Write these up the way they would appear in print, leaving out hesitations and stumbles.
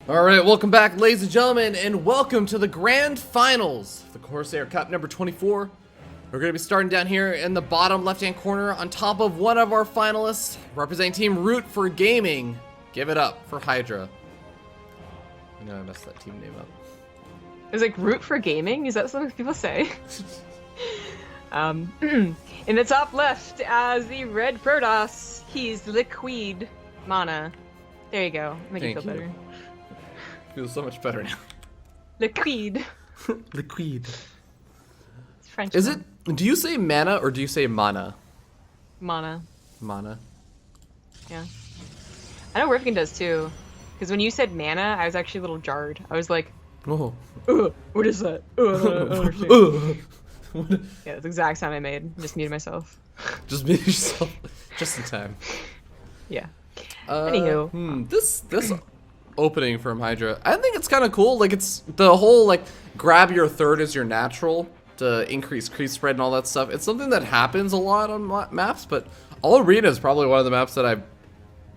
Alright, welcome back, ladies and gentlemen, and welcome to the Grand Finals, the Corsair Cup number 24. We're going to be starting down here in the bottom left-hand corner on top of one of our finalists, representing Team Root for Gaming. Give it up for Hydra. I know I messed that team name up. Is like Root for Gaming? Is that something people say? In the top left, as the red Protoss, he's Liquid MaNa. There you go. Make you feel better. Feels so much better now. Liquid. Liquid. It's French. Is it? Do you say MaNa or do you say MaNa? MaNa. MaNa. Yeah. I know Rifkin does too. Because when you said MaNa, I was actually a little jarred. I was like, oh. What is that? I don't understand. Yeah, that's the exact sound I made. Just muted myself. Just mute yourself. Just in time. Yeah. Anywho. This opening from Hydra, I think it's kind of cool. Like, it's the whole, like, grab your third as your natural to increase creep spread and all that stuff. It's something that happens a lot on maps, but All Arena is probably one of the maps that I've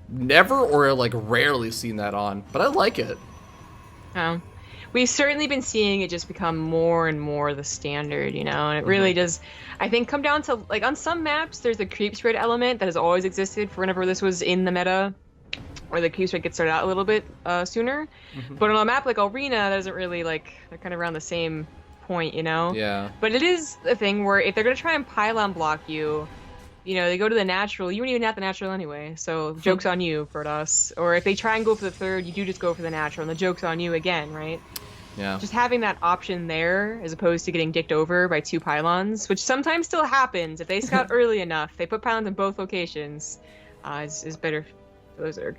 never or, like, rarely seen that on. But I like it. We've certainly been seeing it just become more and more the standard, you know, and it really does, I think, come down to, like, on some maps, there's a creep spread element that has always existed for whenever this was in the meta, or the creep spread gets started out a little bit sooner. But on a map like Arena, that doesn't really, like, they're kind of around the same point, you know? Yeah. But it is a thing where if they're going to try and pylon block you, you know, they go to the natural, you wouldn't even have the natural anyway, so joke's on you, Protoss. Or if they try and go for the third, you do just go for the natural, and the joke's on you again, right? Yeah. Just having that option there, as opposed to getting dicked over by two pylons, which sometimes still happens. If they scout early enough, they put pylons in both locations, is better for the Zerg.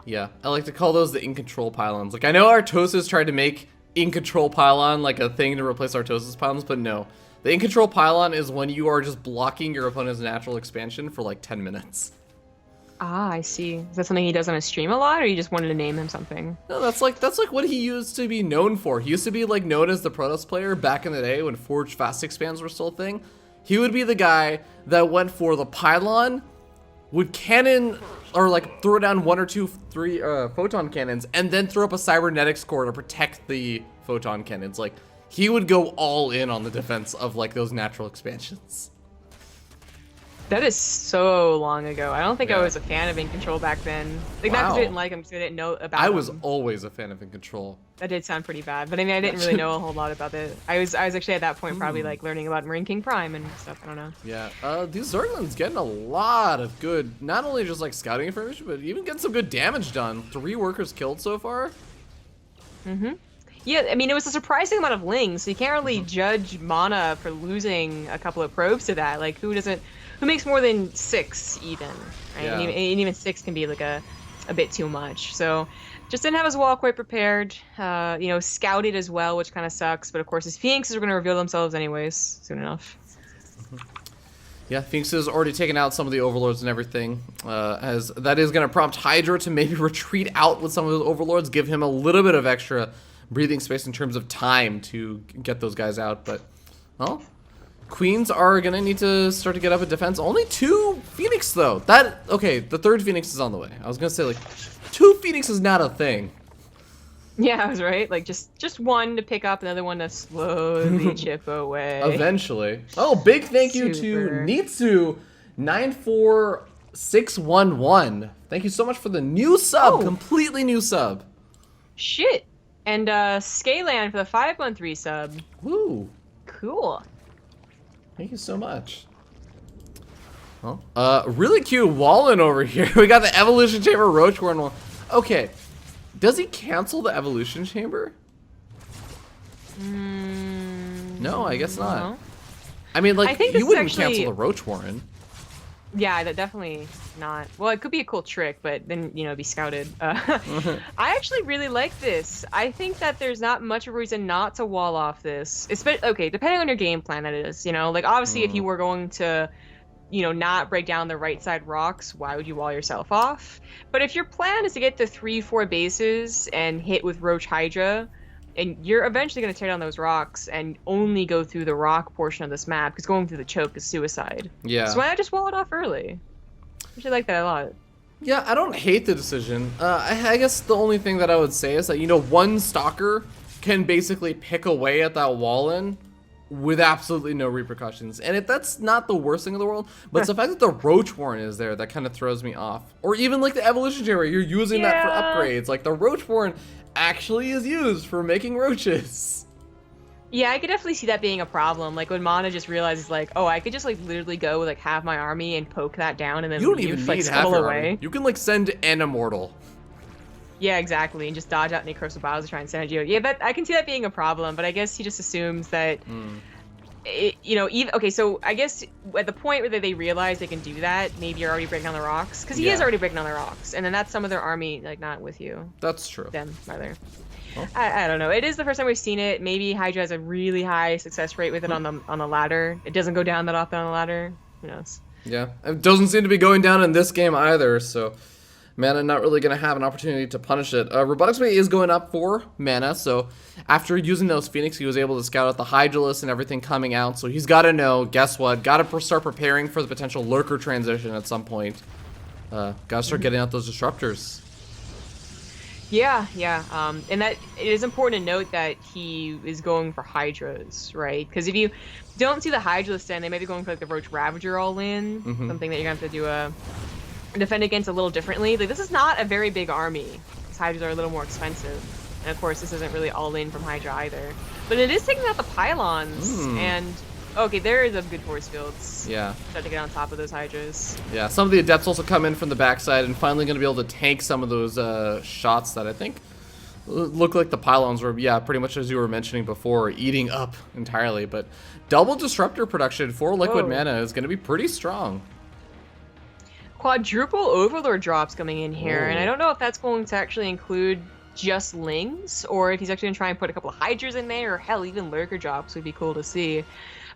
Yeah, I like to call those the in-control pylons. Like, I know Artosis tried to make in-control pylon like a thing to replace Artosis pylons, but no. The in-control pylon is when you are just blocking your opponent's natural expansion for like 10 minutes. Ah, I see. Is that something he does on his stream a lot, or you just wanted to name him something? No, that's like what he used to be known for. He used to be like known as the Protoss player back in the day when Forged Fast Expands were still a thing. He would be the guy that went for the pylon, would cannon or like throw down 1 or 2, 3 photon cannons, and then throw up a cybernetics core to protect the photon cannons. Like, he would go all in on the defense of like those natural expansions. That is so long ago. I don't think I was a fan of In Control back then. Like, not because I didn't like him, because I didn't know about him. I was always a fan of In Control. That did sound pretty bad, but I mean, I didn't really know a whole lot about it. I was actually at that point probably like learning about Marine King Prime and stuff. I don't know. Yeah, these Zerglings getting a lot of good, not only just like scouting information, but even getting some good damage done. 3 workers killed so far. Yeah, I mean, it was a surprising amount of lings, so you can't really judge MaNa for losing a couple of probes to that. Like, who makes more than 6 even, right? Yeah. And even 6 can be like a bit too much. So just didn't have his wall quite prepared. You know, scouted as well, which kind of sucks. But of course, his Phoenixes are going to reveal themselves anyways soon enough. Yeah, Phoenix has already taken out some of the overlords and everything. As that is going to prompt Hydra to maybe retreat out with some of those overlords, give him a little bit of extra breathing space in terms of time to get those guys out. But, well, Queens are going to need to start to get up a defense. Only 2 Phoenix, though. Okay, the 3rd Phoenix is on the way. I was going to say, like, 2 Phoenix is not a thing. Yeah, I was right. Like, just one to pick up, another one to slowly chip away. Eventually. Oh, big thank you to Nitsu94611. Thank you so much for the new sub. Completely new sub. Shit. And Scalan for the 513 sub. Woo. Cool. Thank you so much. Well, really cute Wallen over here. We got the Evolution Chamber Roachworn one. Okay. Does he cancel the Evolution Chamber? No, I guess not. No. I mean, like, I think you wouldn't actually cancel the Roachwarren. Yeah, that definitely not. Well, it could be a cool trick, but then, you know, be scouted. I actually really like this. I think that there's not much of a reason not to wall off this. Okay, depending on your game plan, that is. You know, like, obviously, if you were going to, you know, not break down the right side rocks, why would you wall yourself off? But if your plan is to get to 3-4 bases and hit with Roach Hydra, and you're eventually going to tear down those rocks and only go through the rock portion of this map, because going through the choke is suicide. Yeah. So why not just wall it off early? I actually like that a lot. Yeah, I don't hate the decision. I guess the only thing that I would say is that, you know, one stalker can basically pick away at that wall in with absolutely no repercussions. And that's not the worst thing in the world, but it's the fact that the Roach Warren is there that kind of throws me off. Or even like the Evolutionary, you're using that for upgrades. Like the Roach Warren actually is used for making roaches. Yeah, I could definitely see that being a problem. Like when MaNa just realizes, like, oh, I could just like literally go with like half my army and poke that down, and then You don't even like need half scuttle your away. army. You can like send an immortal. Yeah, exactly, and just dodge out any Corsair battles to try and send you. Yeah, that I can see that being a problem, but I guess he just assumes that, you know, even okay. So I guess at the point where they realize they can do that, maybe you're already breaking down the rocks, because he is already breaking down the rocks, and then that's some of their army like not with you. That's true. Them rather. Oh. I don't know. It is the first time we've seen it. Maybe Hydra has a really high success rate with it on the ladder. It doesn't go down that often on the ladder. Who knows? Yeah, it doesn't seem to be going down in this game either, so MaNa not really going to have an opportunity to punish it. Robotics rate is going up for MaNa, so after using those Phoenix, he was able to scout out the Hydralisk and everything coming out, so he's got to know, guess what, got to start preparing for the potential Lurker transition at some point. Got to start getting out those Disruptors. Yeah, and that it is important to note that he is going for Hydras, right? Because if you don't see the Hydralisk then they might be going for like the Roach Ravager all in, something that you're gonna have to do a defend against a little differently. Like this is not a very big army. These Hydras are a little more expensive, and of course this isn't really all in from Hydra either. But it is taking out the pylons, and okay, there is a good force fields. Yeah. Try to get on top of those Hydras. Yeah, some of the Adepts also come in from the backside and finally going to be able to tank some of those shots that I think look like the pylons were, yeah, pretty much as you were mentioning before, eating up entirely. But double Disruptor production for Liquid MaNa is going to be pretty strong. Quadruple Overlord drops coming in here, and I don't know if that's going to actually include just Lings, or if he's actually going to try and put a couple of Hydras in there, or hell, even Lurker drops would be cool to see.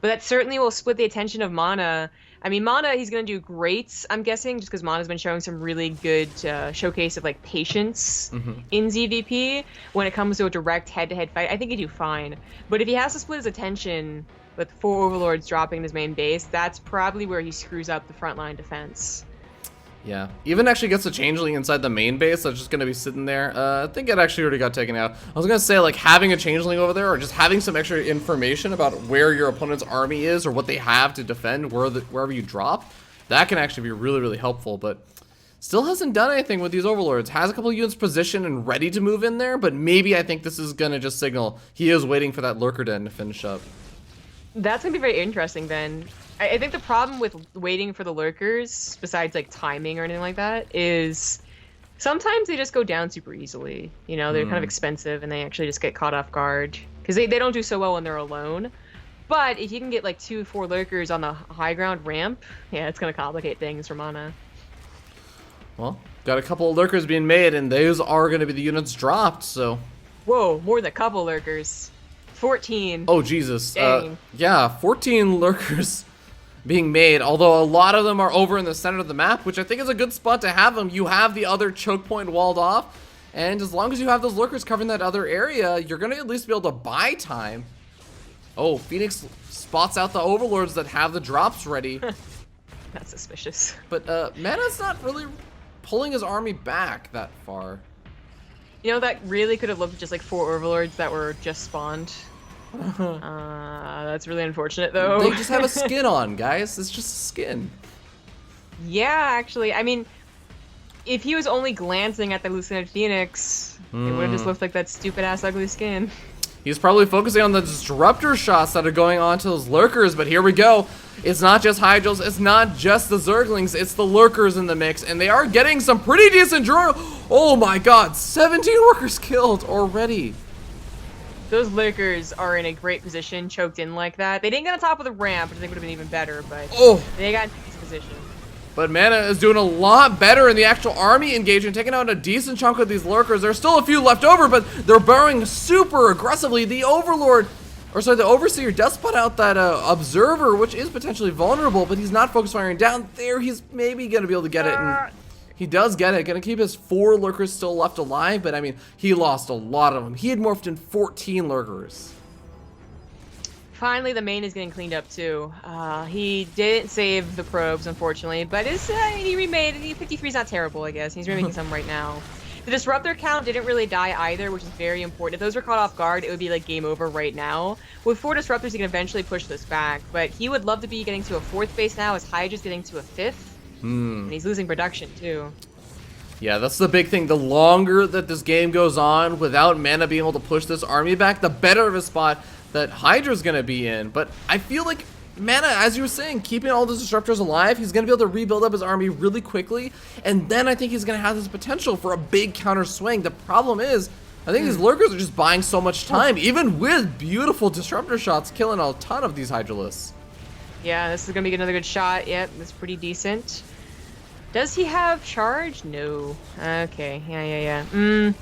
But that certainly will split the attention of MaNa. I mean, MaNa, he's going to do great, I'm guessing, just because MaNa's been showing some really good showcase of, like, patience in ZVP. When it comes to a direct head-to-head fight, I think he'd do fine. But if he has to split his attention with 4 Overlords dropping his main base, that's probably where he screws up the frontline defense. Yeah, even actually gets a Changeling inside the main base that's just going to be sitting there. I think it actually already got taken out. I was going to say, like, having a Changeling over there or just having some extra information about where your opponent's army is or what they have to defend wherever you drop, that can actually be really, really helpful, but still hasn't done anything with these Overlords. Has a couple units positioned and ready to move in there, but maybe I think this is going to just signal he is waiting for that Lurker Den to finish up. That's going to be very interesting then. I think the problem with waiting for the Lurkers, besides like timing or anything like that, is sometimes they just go down super easily. You know, they're kind of expensive and they actually just get caught off guard because they don't do so well when they're alone. But if you can get like 2-4 Lurkers on the high ground ramp, yeah, it's going to complicate things for MaNa. Well, got a couple of Lurkers being made and those are going to be the units dropped, so. Whoa, more than a couple Lurkers. 14. Oh, Jesus. Dang. Yeah, 14 Lurkers being made, although a lot of them are over in the center of the map, which I think is a good spot to have them. You have the other choke point walled off, and as long as you have those Lurkers covering that other area, you're going to at least be able to buy time. Oh, Phoenix spots out the Overlords that have the drops ready. That's suspicious. But MaNa's not really pulling his army back that far. You know, that really could have looked just like 4 Overlords that were just spawned. That's really unfortunate, though. They just have a skin on, guys. It's just a skin. Yeah, actually. I mean, if he was only glancing at the Hallucinated Phoenix, it would have just looked like that stupid-ass ugly skin. He's probably focusing on the Disruptor shots that are going on to those Lurkers, but here we go. It's not just Hydras, it's not just the Zerglings, it's the Lurkers in the mix, and they are getting some pretty decent draw. Oh my god, 17 workers killed already. Those Lurkers are in a great position, choked in like that. They didn't get on top of the ramp, which I think would have been even better, but they got in this position. But MaNa is doing a lot better in the actual army engagement, taking out a decent chunk of these Lurkers. There's still a few left over, but they're burrowing super aggressively. The Overlord, or sorry, the Overseer does spot out that Observer, which is potentially vulnerable, but he's not focus firing down there. He's maybe going to be able to get it, and he does get it. Going to keep his 4 Lurkers still left alive, but I mean, he lost a lot of them. He had morphed in 14 Lurkers. Finally, the main is getting cleaned up too. He didn't save the probes, unfortunately, but he remade it. 53 is not terrible, I guess. He's remaking some right now. The disruptor count didn't really die either, which is very important. If those were caught off guard, it would be like game over right now. With 4 disruptors, he can eventually push this back, but he would love to be getting to a 4th base now, as Hydra's getting to a 5th, and he's losing production too. Yeah, that's the big thing. The longer that this game goes on without MaNa being able to push this army back, the better of a spot that Hydra's going to be in. But I feel like MaNa, as you were saying, keeping all those disruptors alive, he's going to be able to rebuild up his army really quickly. And then I think he's going to have this potential for a big counter swing. The problem is, I think these lurkers are just buying so much time, even with beautiful disruptor shots killing a ton of these Hydralists. Yeah, this is going to be another good shot. Yep, that's pretty decent. Does he have charge? No. Okay, yeah.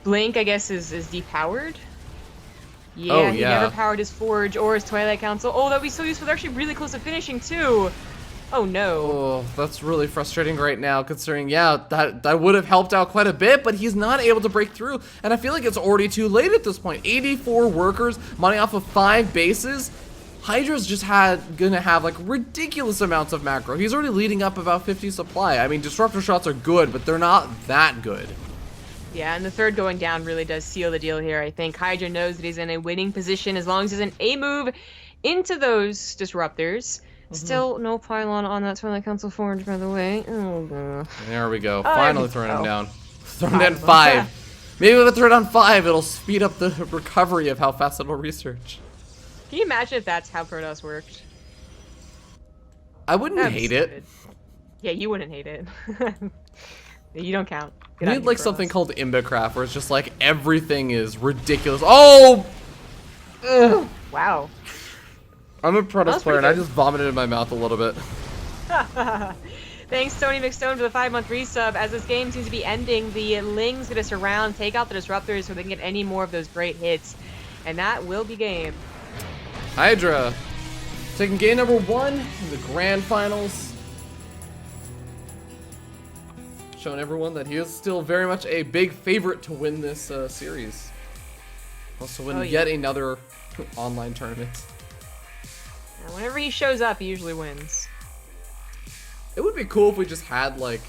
Blink, I guess, is depowered. Yeah, Oh, he yeah. never powered his Forge or his Twilight Council. Oh, that would be so useful. They're actually really close to finishing, too. Oh, no. Oh, that's really frustrating right now, considering, yeah, that would have helped out quite a bit, but he's not able to break through, and I feel like it's already too late at this point. 84 workers, money off of 5 bases. Hydra's just gonna have like ridiculous amounts of macro. He's already leading up about 50 supply. I mean, disruptor shots are good, but they're not that good. Yeah, and the 3rd going down really does seal the deal here. I think Hydra knows that he's in a winning position as long as he's in a move into those disruptors. Still no pylon on that Twilight Council Forge, by the way. Oh, God. There we go. Finally throwing him down. Throwing down 5. 5. Maybe if I throw it on 5, it'll speed up the recovery of how fast it'll research. Can you imagine if that's how Protoss worked? I wouldn't That'd be hate it. stupid. Yeah, you wouldn't hate it. You don't count. We Get out need of here, like something Protoss. called Imbacraft, where it's just like everything is ridiculous. Oh! Ugh. Wow. I'm a Protoss That's player, and pretty I good. just vomited in my mouth a little bit. Thanks, Tony McStone, for the 5-month resub. As this game seems to be ending, the Ling's gonna surround, take out the disruptors so they can get any more of those great hits. And that will be game. Hydra taking game number 1 in the grand finals. Showing everyone that he is still very much a big favorite to win this series. Also win yet another online tournament. And whenever he shows up, he usually wins. It would be cool if we just had like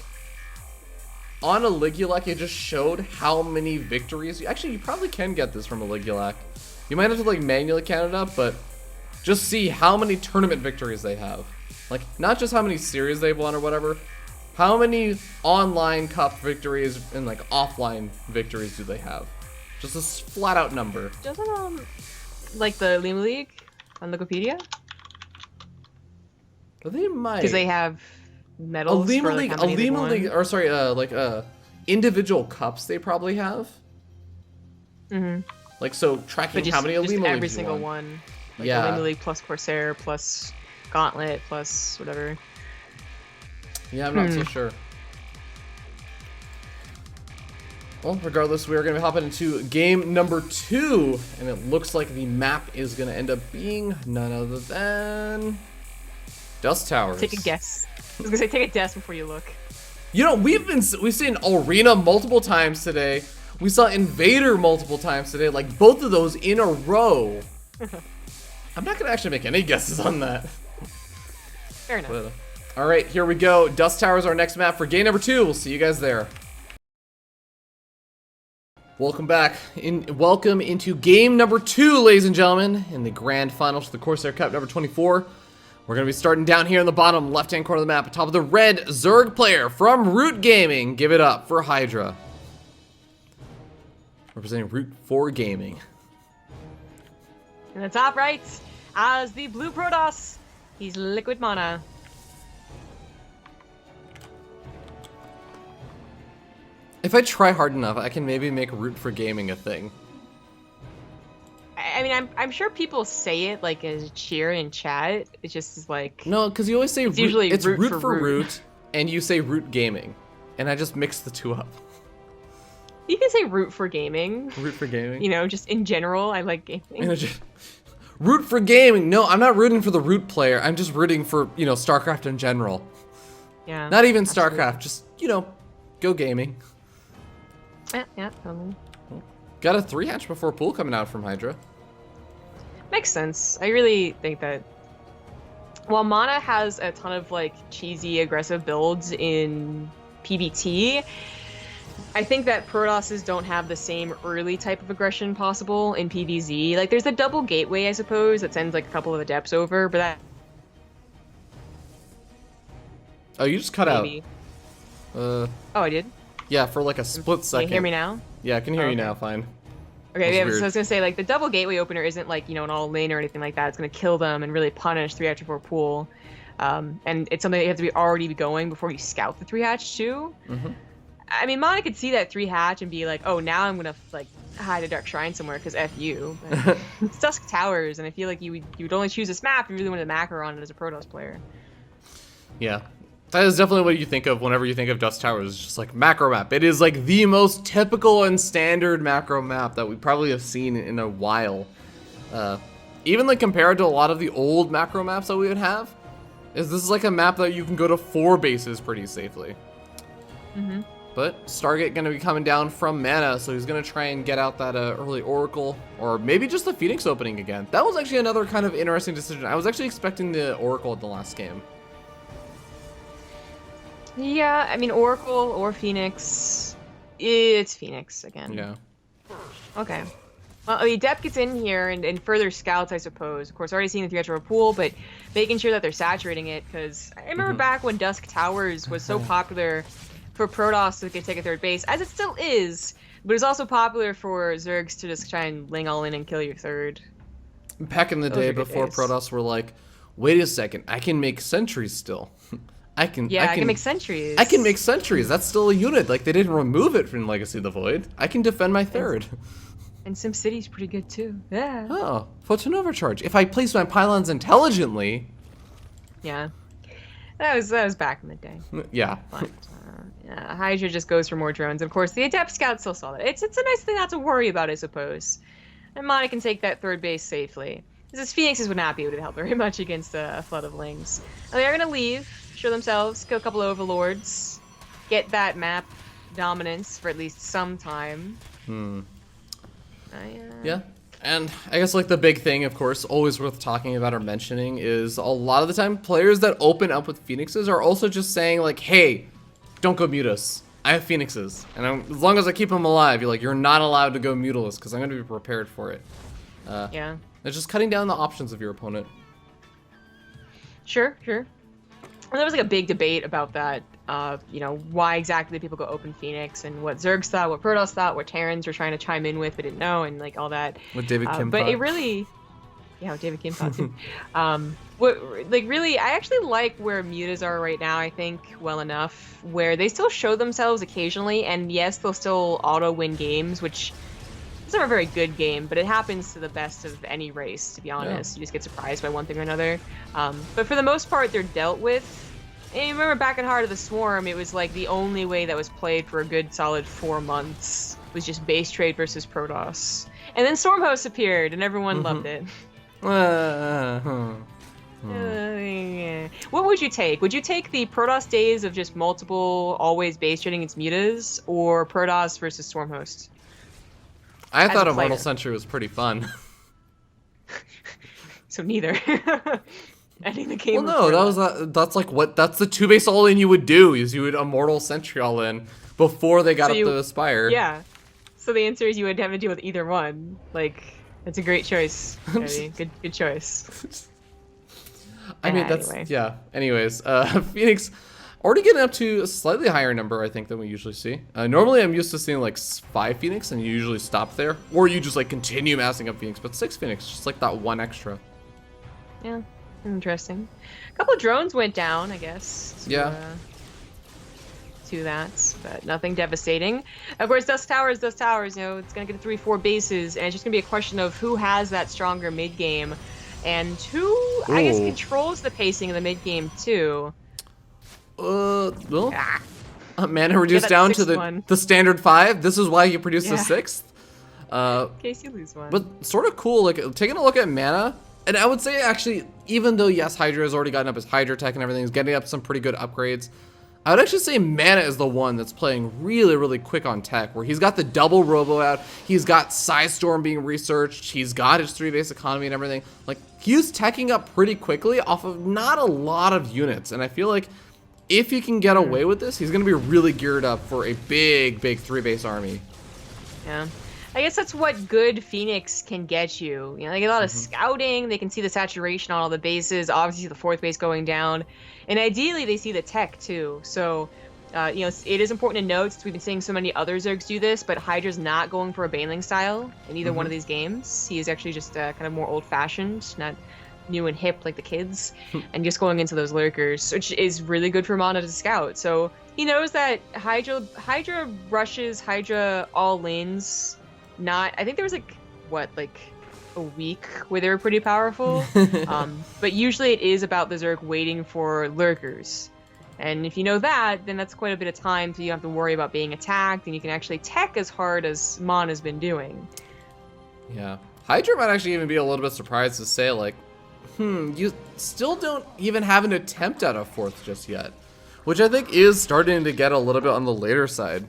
on a Ligulac, it just showed how many victories. Actually, you probably can get this from a Ligulac. You might have to like manually count it up, but just see how many tournament victories they have. Like, not just how many series they've won or whatever. How many online cup victories and like offline victories do they have? Just a flat out number. Doesn't like the Lima League on Wikipedia? They might. Because they have medals. A Lima for, like, League, how many they've won. or sorry, individual cups they probably have. Like, so tracking But just, how many just Lima every Leagues you single won. one. Like Yeah. the Lima League plus Corsair plus Gauntlet plus whatever. Yeah, I'm not so sure. Well, regardless, we are going to be hopping into game number 2, and it looks like the map is going to end up being none other than Dust Towers. Take a guess. I was gonna say take a guess before you look. You know, we've seen Arena multiple times today. We saw Invader multiple times today, like both of those in a row. I'm not gonna actually make any guesses on that. Fair enough. But, all right, here we go. Dust Towers, our next map for game number 2. We'll see you guys there. Welcome back. Welcome into game number 2, ladies and gentlemen, in the grand finals for the Corsair Cup number 24. We're going to be starting down here in the bottom left-hand corner of the map, atop of the red Zerg player from Root Gaming. Give it up for Hydra. Representing Root 4 Gaming. In the top right, as the blue Protoss, he's Liquid MaNa. If I try hard enough, I can maybe make Root for Gaming a thing. I mean, I'm sure people say it like as a cheer in chat. It just is like No, because you always say it's Root, usually it's Root Root for Root. Root, and you say Root Gaming. And I just mix the two up. You can say root for gaming. Root for Gaming? You know, just in general, I like gaming. Root for Gaming! No, I'm not rooting for the Root player. I'm just rooting for, you know, StarCraft in general. Yeah. Not even absolutely. StarCraft, just, you know, go gaming. Yeah, totally. Got a 3 hatch before pool coming out from Hydra. Makes sense. I really think that while MaNa has a ton of like cheesy aggressive builds in PvT, I think that Protosses don't have the same early type of aggression possible in PvZ. Like there's the double gateway, I suppose, that sends like a couple of adepts over, but that Oh, you just cut maybe. out. Oh, I did? Yeah, for like a split second. Can you hear me now? Yeah, I can hear Oh, you okay. now, fine. Okay, yeah, Weird. so I was gonna say, like, the double gateway opener isn't like, you know, an all-lane or anything like that. It's gonna kill them and really punish 3-4 pool. And it's something that you have to be already going before you scout the 3-hatch too. Mm-hmm. I mean, MaNa could see that 3-hatch and be like, oh, now I'm gonna, like, hide a Dark Shrine somewhere, because F you. But it's Dusk Towers, and I feel like you would only choose this map if you really wanted to macro on it as a Protoss player. Yeah. That is definitely what you think of whenever you think of Dust Towers. It's just like macro map. It is like the most typical and standard macro map that we probably have seen in a while. Even like compared to a lot of the old macro maps that we would have, this is like a map that you can go to 4 bases pretty safely. Mm-hmm. But Stargate gonna be coming down from MaNa, so he's gonna try and get out that early Oracle, or maybe just the Phoenix opening again. That was actually another kind of interesting decision. I was actually expecting the Oracle at the last game. Yeah, I mean, Oracle or Phoenix. It's Phoenix again. Yeah. Okay. Well, the Adept gets in here and further scouts, I suppose. Of course, already seeing the 3-hatch pool, but making sure that they're saturating it, because I remember back when Dusk Towers was so popular for Protoss to take a third base, as it still is, but it's also popular for Zergs to just try and ling all in and kill your third. Back in the day before Protoss were like, wait a second, I can make sentries still. I can make sentries. I can make sentries. That's still a unit. Like, they didn't remove it from Legacy of the Void. I can defend my third. And SimCity's pretty good too. Yeah. Oh, photon overcharge. If I place my pylons intelligently. Yeah. That was back in the day. Yeah. But, yeah, Hydra just goes for more drones. Of course, the Adept Scout still saw that. It's a nice thing not to worry about, I suppose. And MaNa can take that third base safely. This Phoenixes would not be able to help very much against a flood of Lings. And they're gonna leave, show themselves, kill a couple of Overlords, get that map dominance for at least some time. Yeah. And I guess like the big thing, of course, always worth talking about or mentioning is a lot of the time players that open up with Phoenixes are also just saying like, hey, don't go Mutus. I have Phoenixes. And as long as I keep them alive, you're not allowed to go Mutalist because I'm going to be prepared for it. Yeah. It's just cutting down the options of your opponent. Sure. And there was like a big debate about that. You know, why exactly did people go open Phoenix, and what Zergs thought, what Protoss thought, what Terrans were trying to chime in with but didn't know, and like all that. What David Kim but thought. it really, yeah, what David Kim thought too. I actually like where Mutas are right now. I think well enough where they still show themselves occasionally, and yes, they'll still auto win games, which is never a very good game, but it happens to the best of any race. To be honest, You just get surprised by one thing or another. But for the most part, they're dealt with. And you remember back in Heart of the Swarm, it was like the only way that was played for a good solid 4 months was just base trade versus Protoss. And then Stormhost appeared, and everyone loved it. What would you take? Would you take the Protoss days of just multiple, always base trading against Mutas, or Protoss versus Stormhost? I thought Immortal Sentry was pretty fun. So neither. Ending the game. Well, no, that's the 2-base all-in you would do, is you would Immortal Sentry all-in before they got up to Aspire. Yeah. So the answer is you would have to deal with either one. Like, that's a great choice. Good choice. I mean, anyway. yeah. Anyways, Phoenix already getting up to a slightly higher number, I think, than we usually see. Normally, I'm used to seeing like 5 Phoenix, and you usually stop there, or you just like continue massing up Phoenix. But 6 Phoenix, just like that one extra. Yeah. Interesting. A couple of drones went down, I guess. To that, but nothing devastating. Of course, Dusk Towers, it's going to get 3-4 bases, and it's just going to be a question of who has that stronger mid-game, and who, I guess, controls the pacing of the mid-game, too. Well, MaNa reduced down to the standard 5. This is why you produced the 6th. In case you lose one. But sort of cool, like, taking a look at MaNa, and I would say, actually, even though, yes, Hydra has already gotten up his Hydra tech and everything, he's getting up some pretty good upgrades. I would actually say MaNa is the one that's playing really, really quick on tech, where he's got the double robo out, he's got Storm being researched, he's got his 3-base economy and everything. Like, he's teching up pretty quickly off of not a lot of units, and I feel like if he can get away with this, he's going to be really geared up for a big, big 3-base army. Yeah. I guess that's what good Phoenix can get you. You know, they get a lot of scouting, they can see the saturation on all the bases, obviously the 4th base going down, and ideally they see the tech too. So, you know, it is important to note, since we've been seeing so many other Zergs do this, but Hydra's not going for a Baneling style in either one of these games. He is actually just kind of more old-fashioned, not new and hip like the kids, and just going into those lurkers, which is really good for MaNa to scout. So he knows that Hydra rushes Hydra all lanes. I think there was like a week where they were pretty powerful, but usually it is about the Zerg waiting for lurkers, and if you know that, then that's quite a bit of time, so you don't have to worry about being attacked, and you can actually tech as hard as MaNa's been doing. Yeah, Hydra might actually even be a little bit surprised to say, like, you still don't even have an attempt at a 4th just yet, which I think is starting to get a little bit on the later side.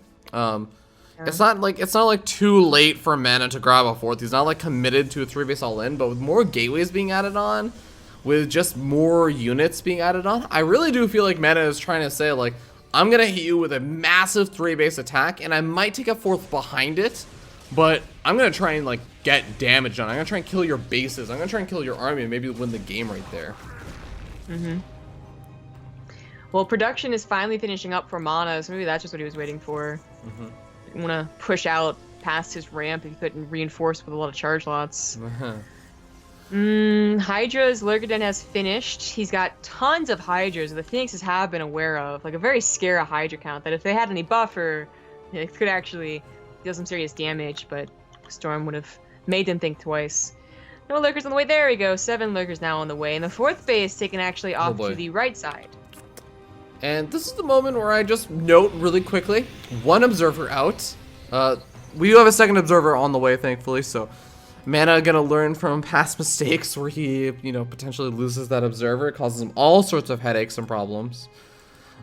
It's not like too late for MaNa to grab a 4th. He's not like committed to a 3-base all-in, but with more gateways being added on, with just more units being added on, I really do feel like MaNa is trying to say, like, I'm gonna hit you with a massive 3-base attack, and I might take a 4th behind it, but I'm gonna try and like get damage done. I'm gonna try and kill your bases. I'm gonna try and kill your army and maybe win the game right there. Well, production is finally finishing up for MaNa, so maybe that's just what he was waiting for. Want to push out past his ramp if he couldn't reinforce with a lot of charge lots. Hydra's Lurker Den has finished. He's got tons of Hydras that the Phoenixes have been aware of, like a very scary Hydra count that if they had any buffer, it could actually deal some serious damage, but Storm would have made them think twice. No Lurkers on the way. There we go. 7 Lurkers now on the way, and the 4th base taken actually off to the right side. And this is the moment where I just note really quickly, 1 observer out. We do have a 2nd observer on the way, thankfully, so MaNa gonna learn from past mistakes where he, you know, potentially loses that observer. It causes him all sorts of headaches and problems.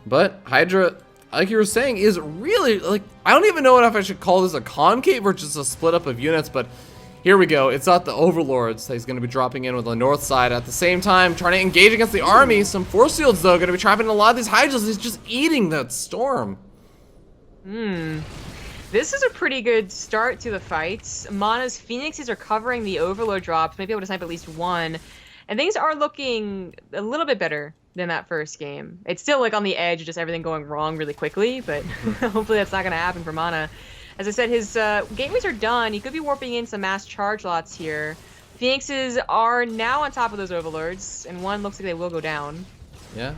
But Hydra, like you were saying, is really, like, I don't even know if I should call this a concave or just a split up of units, but here we go. It's not the Overlords that he's going to be dropping in with the north side. At the same time, trying to engage against the army. Some Force Fields, though, going to be trapping a lot of these Hydras. He's just eating that Storm. This is a pretty good start to the fights. MaNa's Phoenixes are covering the Overlord drops, maybe able to snipe at least 1. And things are looking a little bit better than that first game. It's still like on the edge of just everything going wrong really quickly, but hopefully that's not going to happen for MaNa. As I said, his gateways are done. He could be warping in some mass charge lots here. Phoenixes are now on top of those Overlords, and 1 looks like they will go down. Yeah.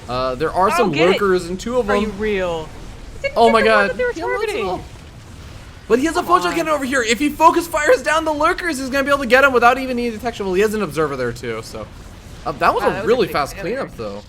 There are some lurkers, and 2 of them. Are you real? Oh my god. They were targeting. But he has a Fojo cannon over here. If he focus fires down the lurkers, he's going to be able to get him without even needing detection. Well, he has an observer there too, so. That was a really fast cleanup, though.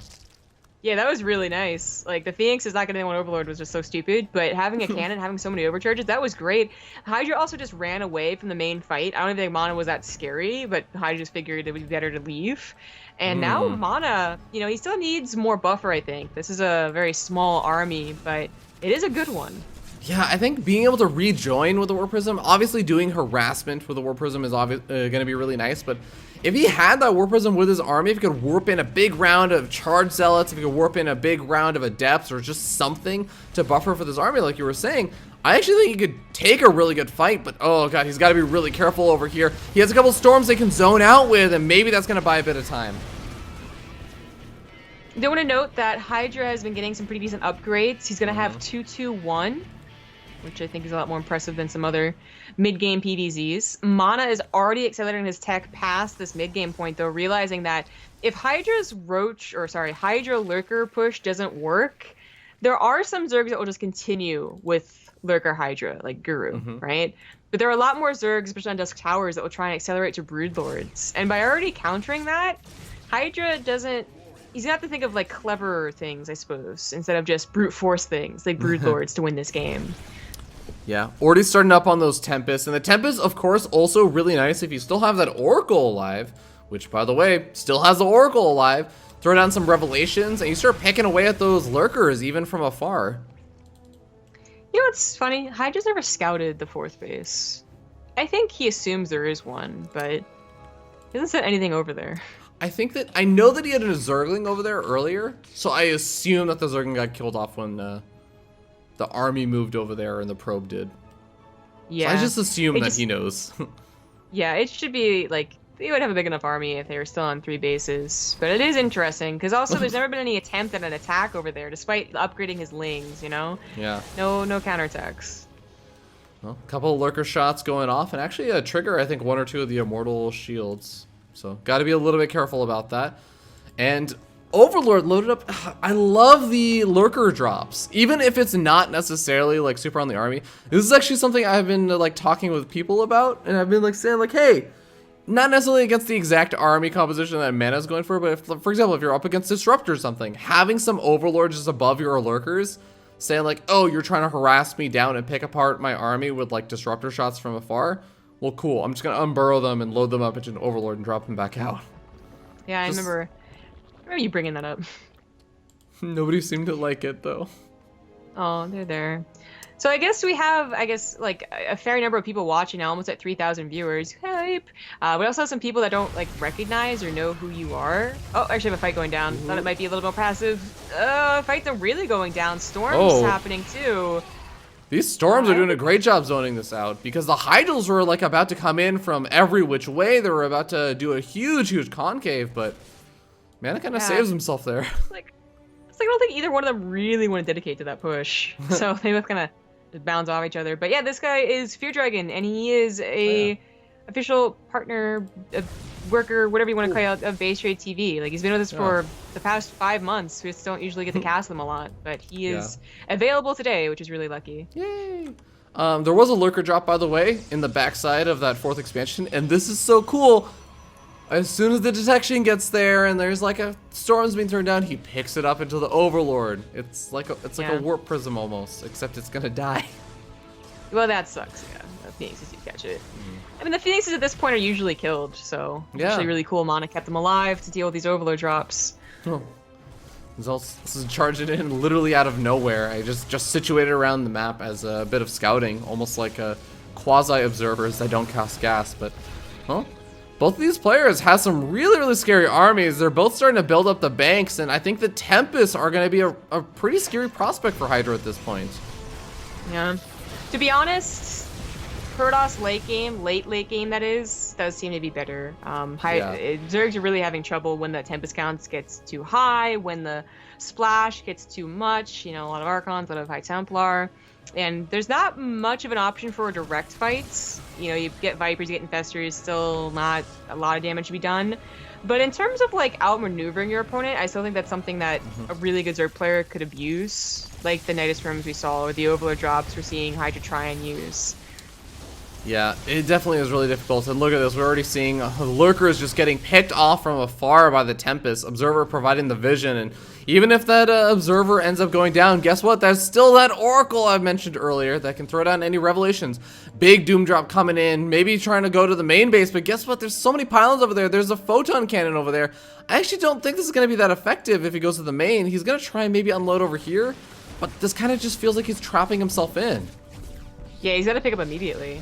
Yeah, that was really nice. Like, the Phoenix is not getting one Overlord was just so stupid, but having a cannon, having so many overcharges, that was great. Hydra also just ran away from the main fight. I don't even think MaNa was that scary, but Hydra just figured it would be better to leave. And now MaNa, you know, he still needs more buffer, I think. This is a very small army, but it is a good one. Yeah, I think being able to rejoin with the War Prism, obviously doing harassment with the War Prism is going to be really nice, but if he had that War Prism with his army, if he could warp in a big round of Charge Zealots, if he could warp in a big round of Adepts, or just something to buffer for this army, like you were saying, I actually think he could take a really good fight, but oh god, he's got to be really careful over here. He has a couple Storms they can zone out with, and maybe that's going to buy a bit of time. I do want to note that Hydra has been getting some pretty decent upgrades. He's going to have 2-2-1. Which I think is a lot more impressive than some other mid-game PvZs. MaNa is already accelerating his tech past this mid-game point, though, realizing that if Hydra Lurker push doesn't work, there are some Zergs that will just continue with Lurker Hydra, like Guru, right? But there are a lot more Zergs, especially on Dusk Towers, that will try and accelerate to Broodlords. And by already countering that, Hydra doesn't... He's gonna have to think of, like, cleverer things, I suppose, instead of just brute force things, like Broodlords, to win this game. Yeah, already starting up on those Tempests, and the Tempest, of course, also really nice if you still have that Oracle alive, which, by the way, still has the Oracle alive. throw down some revelations, and you start picking away at those lurkers even from afar. You know what's funny? Hydra's never scouted the 4th base. I think he assumes there is one, but he hasn't said anything over there. I know that he had a Zergling over there earlier, so I assume that the Zergling got killed off when the army moved over there and the probe did. Yeah. So I just assume that he knows. Yeah, it should be like they would have a big enough army if they were still on 3 bases. But it is interesting because also there's never been any attempt at an attack over there, despite upgrading his lings. You know. Yeah. No counterattacks. Well, a couple of lurker shots going off, and actually a trigger, I think, 1 or 2 of the immortal shields. So got to be a little bit careful about that. And Overlord loaded up. I love the lurker drops, even if it's not necessarily like super on the army. This is actually something I've been like talking with people about, and I've been like saying like, hey, not necessarily against the exact army composition that MaNa's going for, but if, for example, if you're up against Disruptor or something, having some Overlords just above your lurkers, saying like, oh, you're trying to harass me down and pick apart my army with like Disruptor shots from afar. Well, cool. I'm just gonna unburrow them and load them up into an Overlord and drop them back out. Yeah, I remember you bringing that up. Nobody seemed to like it though. Oh, they're there. So I guess we have, like a fair number of people watching now, almost at 3,000 viewers. Hype! We also have some people that don't like recognize or know who you are. Oh, I actually have a fight going down. Thought it might be a little more passive. Fights are really going down. Storms happening too. These storms are doing a great job zoning this out because the Hydras were like about to come in from every which way. They were about to do a huge concave, but MaNa kind of saves himself there. It's like I don't think either one of them really want to dedicate to that push. So they both kind of just bounce off each other. But yeah, this guy is Fear Dragon, and he is a official partner, worker, whatever you want to call it, of BaseTradeTV. Like he's been with us for the past 5 months. We just don't usually get to cast them a lot, but he is available today, which is really lucky. Yay! There was a lurker drop, by the way, in the backside of that 4th expansion, and this is so cool. As soon as the detection gets there and there's like a storm's being turned down, he picks it up into the Overlord. It's like a warp prism almost, except it's gonna die. Well, that sucks. Yeah, the Phoenixes do catch it. I mean, the Phoenixes at this point are usually killed, so it's actually really cool. MaNa kept them alive to deal with these Overlord drops. Oh. This is charging in literally out of nowhere. I just situated around the map as a bit of scouting, almost like a quasi-observers that don't cast gas, but both of these players have some really scary armies. They're both starting to build up the banks, and I think the Tempests are going to be a pretty scary prospect for Hydra at this point. Yeah. To be honest, Protoss late game that is, does seem to be better. Zergs are really having trouble when the Tempest counts gets too high, when the splash gets too much, you know, a lot of Archons, a lot of High Templar. And there's not much of an option for direct fights. You know, you get Vipers, you get Infestors, still not a lot of damage to be done. But in terms of like outmaneuvering your opponent, I still think that's something that a really good Zerg player could abuse. Like the Nidus Worms we saw, or the Overlord drops we're seeing Hydra try and use. Yeah, it definitely is really difficult. And look at this, we're already seeing lurkers just getting picked off from afar by the Tempest. Observer providing the vision, and even if that Observer ends up going down, guess what? There's still that Oracle I mentioned earlier that can throw down any revelations. Big Doom Drop coming in, maybe trying to go to the main base, but guess what? There's so many pylons over there. There's a Photon Cannon over there. I actually don't think this is going to be that effective if he goes to the main. He's going to try and maybe unload over here, but this kind of just feels like he's trapping himself in. Yeah, he's got to pick up immediately.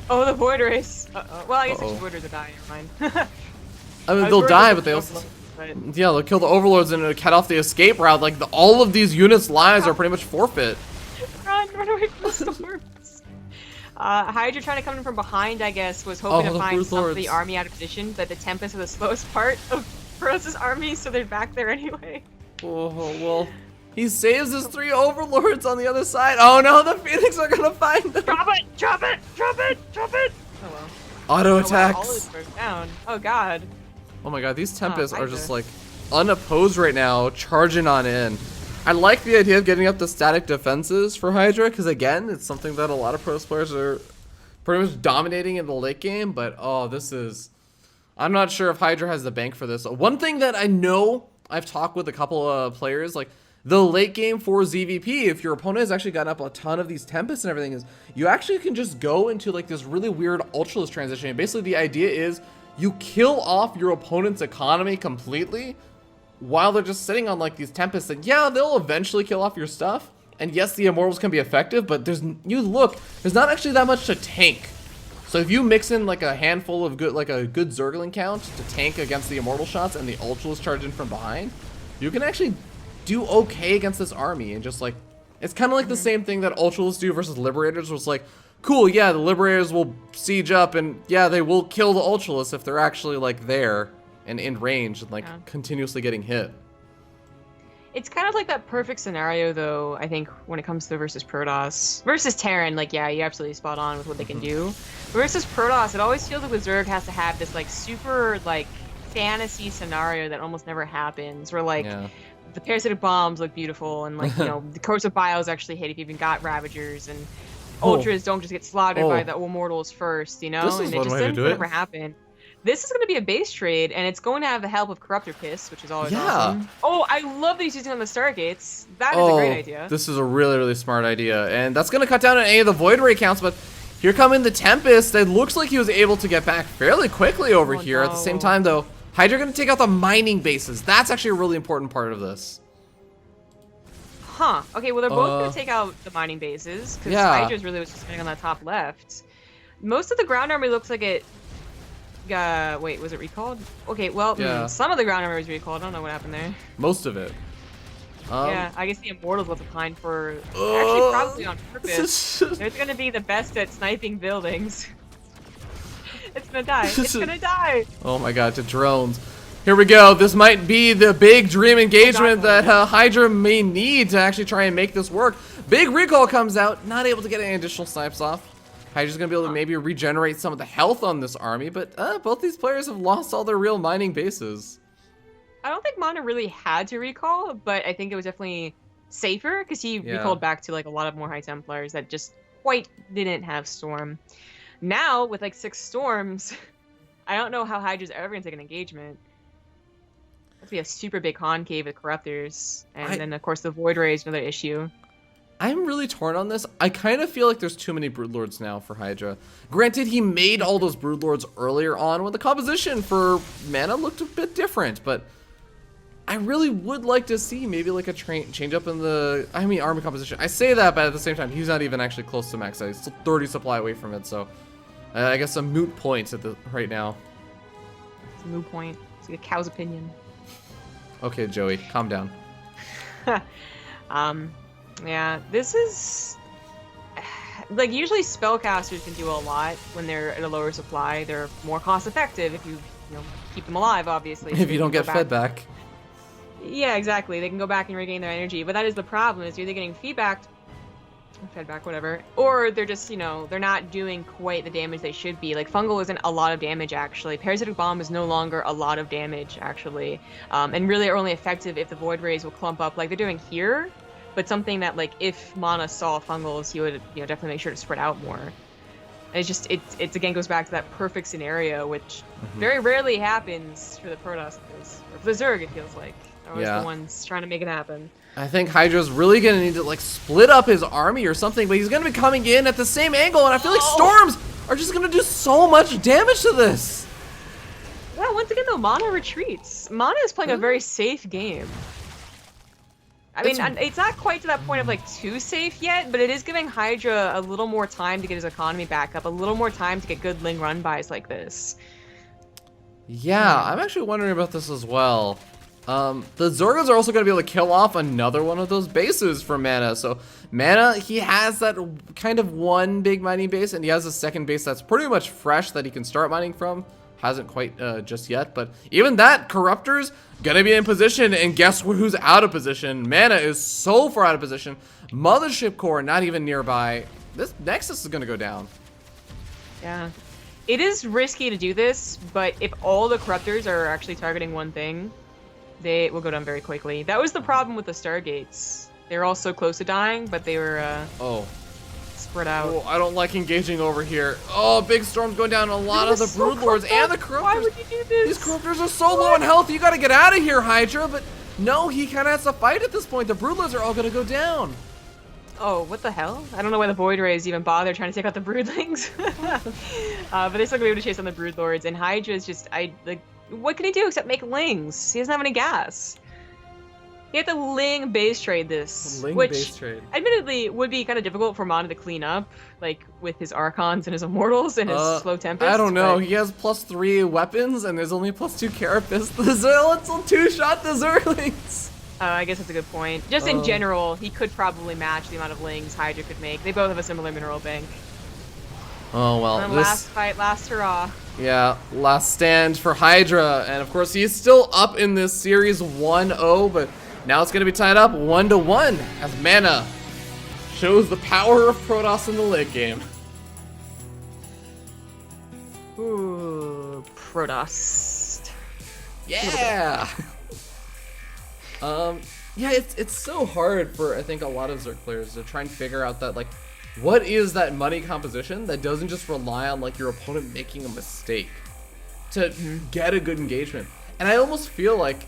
Oh, the Void Race. Well, I guess actually Void Race will die. Never mind. I mean, they'll die, but they'll they'll kill the Overlords and cut off the escape route. Like all of these units' lives are pretty much forfeit. Run away from the storms. Hydra trying to come in from behind, I guess, was hoping to find some of the army out of position, but the Tempest are the slowest part of Protoss' army, so they're back there anyway. Oh, well. He saves his 3 Overlords on the other side. Oh no, the Phoenix are gonna find them. Drop it! Drop it! Drop it! Drop it! Oh well. Auto attacks. Down. Oh god. Oh my god, these Tempests are just like unopposed right now, charging on in. I like the idea of getting up the static defenses for Hydra, because again, it's something that a lot of Protoss players are pretty much dominating in the late game, but I'm not sure if Hydra has the bank for this. One thing that I know, I've talked with a couple of players, like, the late game for ZVP, if your opponent has actually gotten up a ton of these Tempests and everything, is you actually can just go into like this really weird Ultralist transition. And basically the idea is you kill off your opponent's economy completely, while they're just sitting on like these Tempests, and yeah, they'll eventually kill off your stuff. And yes, the Immortals can be effective, but there's not actually that much to tank. So if you mix in like a handful of good Zergling count to tank against the Immortal shots and the Ultras charge in from behind, you can actually do okay against this army. And just like, it's kind of like the same thing that Ultras do versus Liberators, was like, cool, yeah, the Liberators will siege up, and yeah, they will kill the Ultras if they're actually like there and in range and like continuously getting hit. It's kind of like that perfect scenario, though, I think, when it comes to versus Protoss. Versus Terran, like, yeah, you're absolutely spot on with what they can do. Versus Protoss, it always feels like the Zerg has to have this, like, super, like, fantasy scenario that almost never happens, where, like, the parasitic bombs look beautiful, and, like, you know, the Corsair Bios actually hit if you even got Ravagers, and Ultras don't just get slaughtered by the Immortals first, you know? This is and it one just way to didn't do it. ever happen. This is going to be a base trade, and it's going to have the help of Corruptor Piss, which is always awesome. Oh, I love that he's using on the Stargates. That is a great idea. This is a really, really smart idea. And that's going to cut down on any of the Void Ray counts, but here come in the Tempest. It looks like he was able to get back fairly quickly over here. At the same time, though, Hydra going to take out the mining bases. That's actually a really important part of this. Huh. Okay, well, they're both going to take out the mining bases, because Hydra's really was just sitting on that top left. Most of the ground army looks like it... wait, was it recalled? Okay, well, some of the ground armor was recalled. I don't know what happened there. Most of it. Yeah, I guess the Immortals left behind for... actually, probably on purpose. They're going to be the best at sniping buildings. It's going to die. It's going to die. Oh my god, to drones. Here we go. This might be the big dream engagement that Hydra may need to actually try and make this work. Big recall comes out. Not able to get any additional snipes off. Hydra's gonna be able to maybe regenerate some of the health on this army, but both these players have lost all their real mining bases. I don't think MaNa really had to recall, but I think it was definitely safer because he recalled back to like a lot of more High Templars that just quite didn't have Storm. Now with like 6 Storms, I don't know how Hydra's ever gonna take an engagement. That'd be a super big concave with Corruptors, and then of course the Void Ray is another issue. I'm really torn on this. I kind of feel like there's too many Broodlords now for Hydra. Granted, he made all those Broodlords earlier on when the composition for MaNa looked a bit different, but I really would like to see maybe like a change up in the, army composition. I say that, but at the same time, he's not even actually close to max size. He's still 30 supply away from it, so I guess a moot point at right now. It's a moot point. It's like a cow's opinion. Okay, Joey, calm down. Yeah, this is... like, usually spellcasters can do a lot when they're at a lower supply. They're more cost-effective if you keep them alive, obviously. If you don't get fed back. Yeah, exactly. They can go back and regain their energy. But that is the problem, is either getting fed back, whatever, or they're just, they're not doing quite the damage they should be. Like, Fungal isn't a lot of damage, actually. Parasitic Bomb is no longer a lot of damage, actually. And really are only effective if the Void Rays will clump up like they're doing here. But something that, like, if MaNa saw Fungals, he would, definitely make sure to spread out more. And it's just, it again goes back to that perfect scenario, which very rarely happens for the Protoss, or for the Zerg, it feels like. They're always the ones trying to make it happen. I think Hydra's really gonna need to, like, split up his army or something, but he's gonna be coming in at the same angle, and I feel like Storms are just gonna do so much damage to this. Yeah, once again, though, MaNa retreats. MaNa is playing a very safe game. I mean, it's not quite to that point of, like, too safe yet, but it is giving Hydra a little more time to get his economy back up, a little more time to get good Ling run buys like this. Yeah, I'm actually wondering about this as well. The Zergos are also going to be able to kill off another one of those bases for MaNa. So MaNa, he has that kind of one big mining base, and he has a second base that's pretty much fresh that he can start mining from. Hasn't quite just yet, but even that, Corruptor's gonna be in position, and guess who's out of position? MaNa is so far out of position. Mothership Core not even nearby. This Nexus is gonna go down. Yeah. It is risky to do this, but if all the Corruptors are actually targeting one thing, they will go down very quickly. That was the problem with the Stargates. They were all so close to dying, but they were spread out. Oh, I don't like engaging over here. Oh, big storm's going down a lot of the Broodlords and the Corruptors. Why would you do this? These Corruptors are so low in health. You gotta get out of here, Hydra. But no, he kind of has to fight at this point. The Broodlords are all gonna go down. Oh, what the hell? I don't know why the Void Rays even bother trying to take out the Broodlings. But they're still gonna be able to chase on the Broodlords. And Hydra's just, what can he do except make Lings? He doesn't have any gas. You have to Ling base trade this, Ling which base trade. admittedly would be kind of difficult for MaNa to clean up, like with his Archons and his Immortals and his Slow Tempest. I don't know. but- He has +3 weapons, and there's only +2 Carapace. The Zerlings will two-shot the Zerlings. I guess that's a good point. Just in general, he could probably match the amount of Lings Hydra could make. They both have a similar mineral bank. Oh, well, And then last fight, last hurrah. Yeah, last stand for Hydra, and of course he's still up in this series 1-0, but now it's going to be tied up 1-1 as MaNa shows the power of Protoss in the late game. Ooh, Protoss. Yeah! Yeah, it's so hard for, I think, a lot of Zerg players to try and figure out that, like, what is that money composition that doesn't just rely on, like, your opponent making a mistake to get a good engagement. And I almost feel like,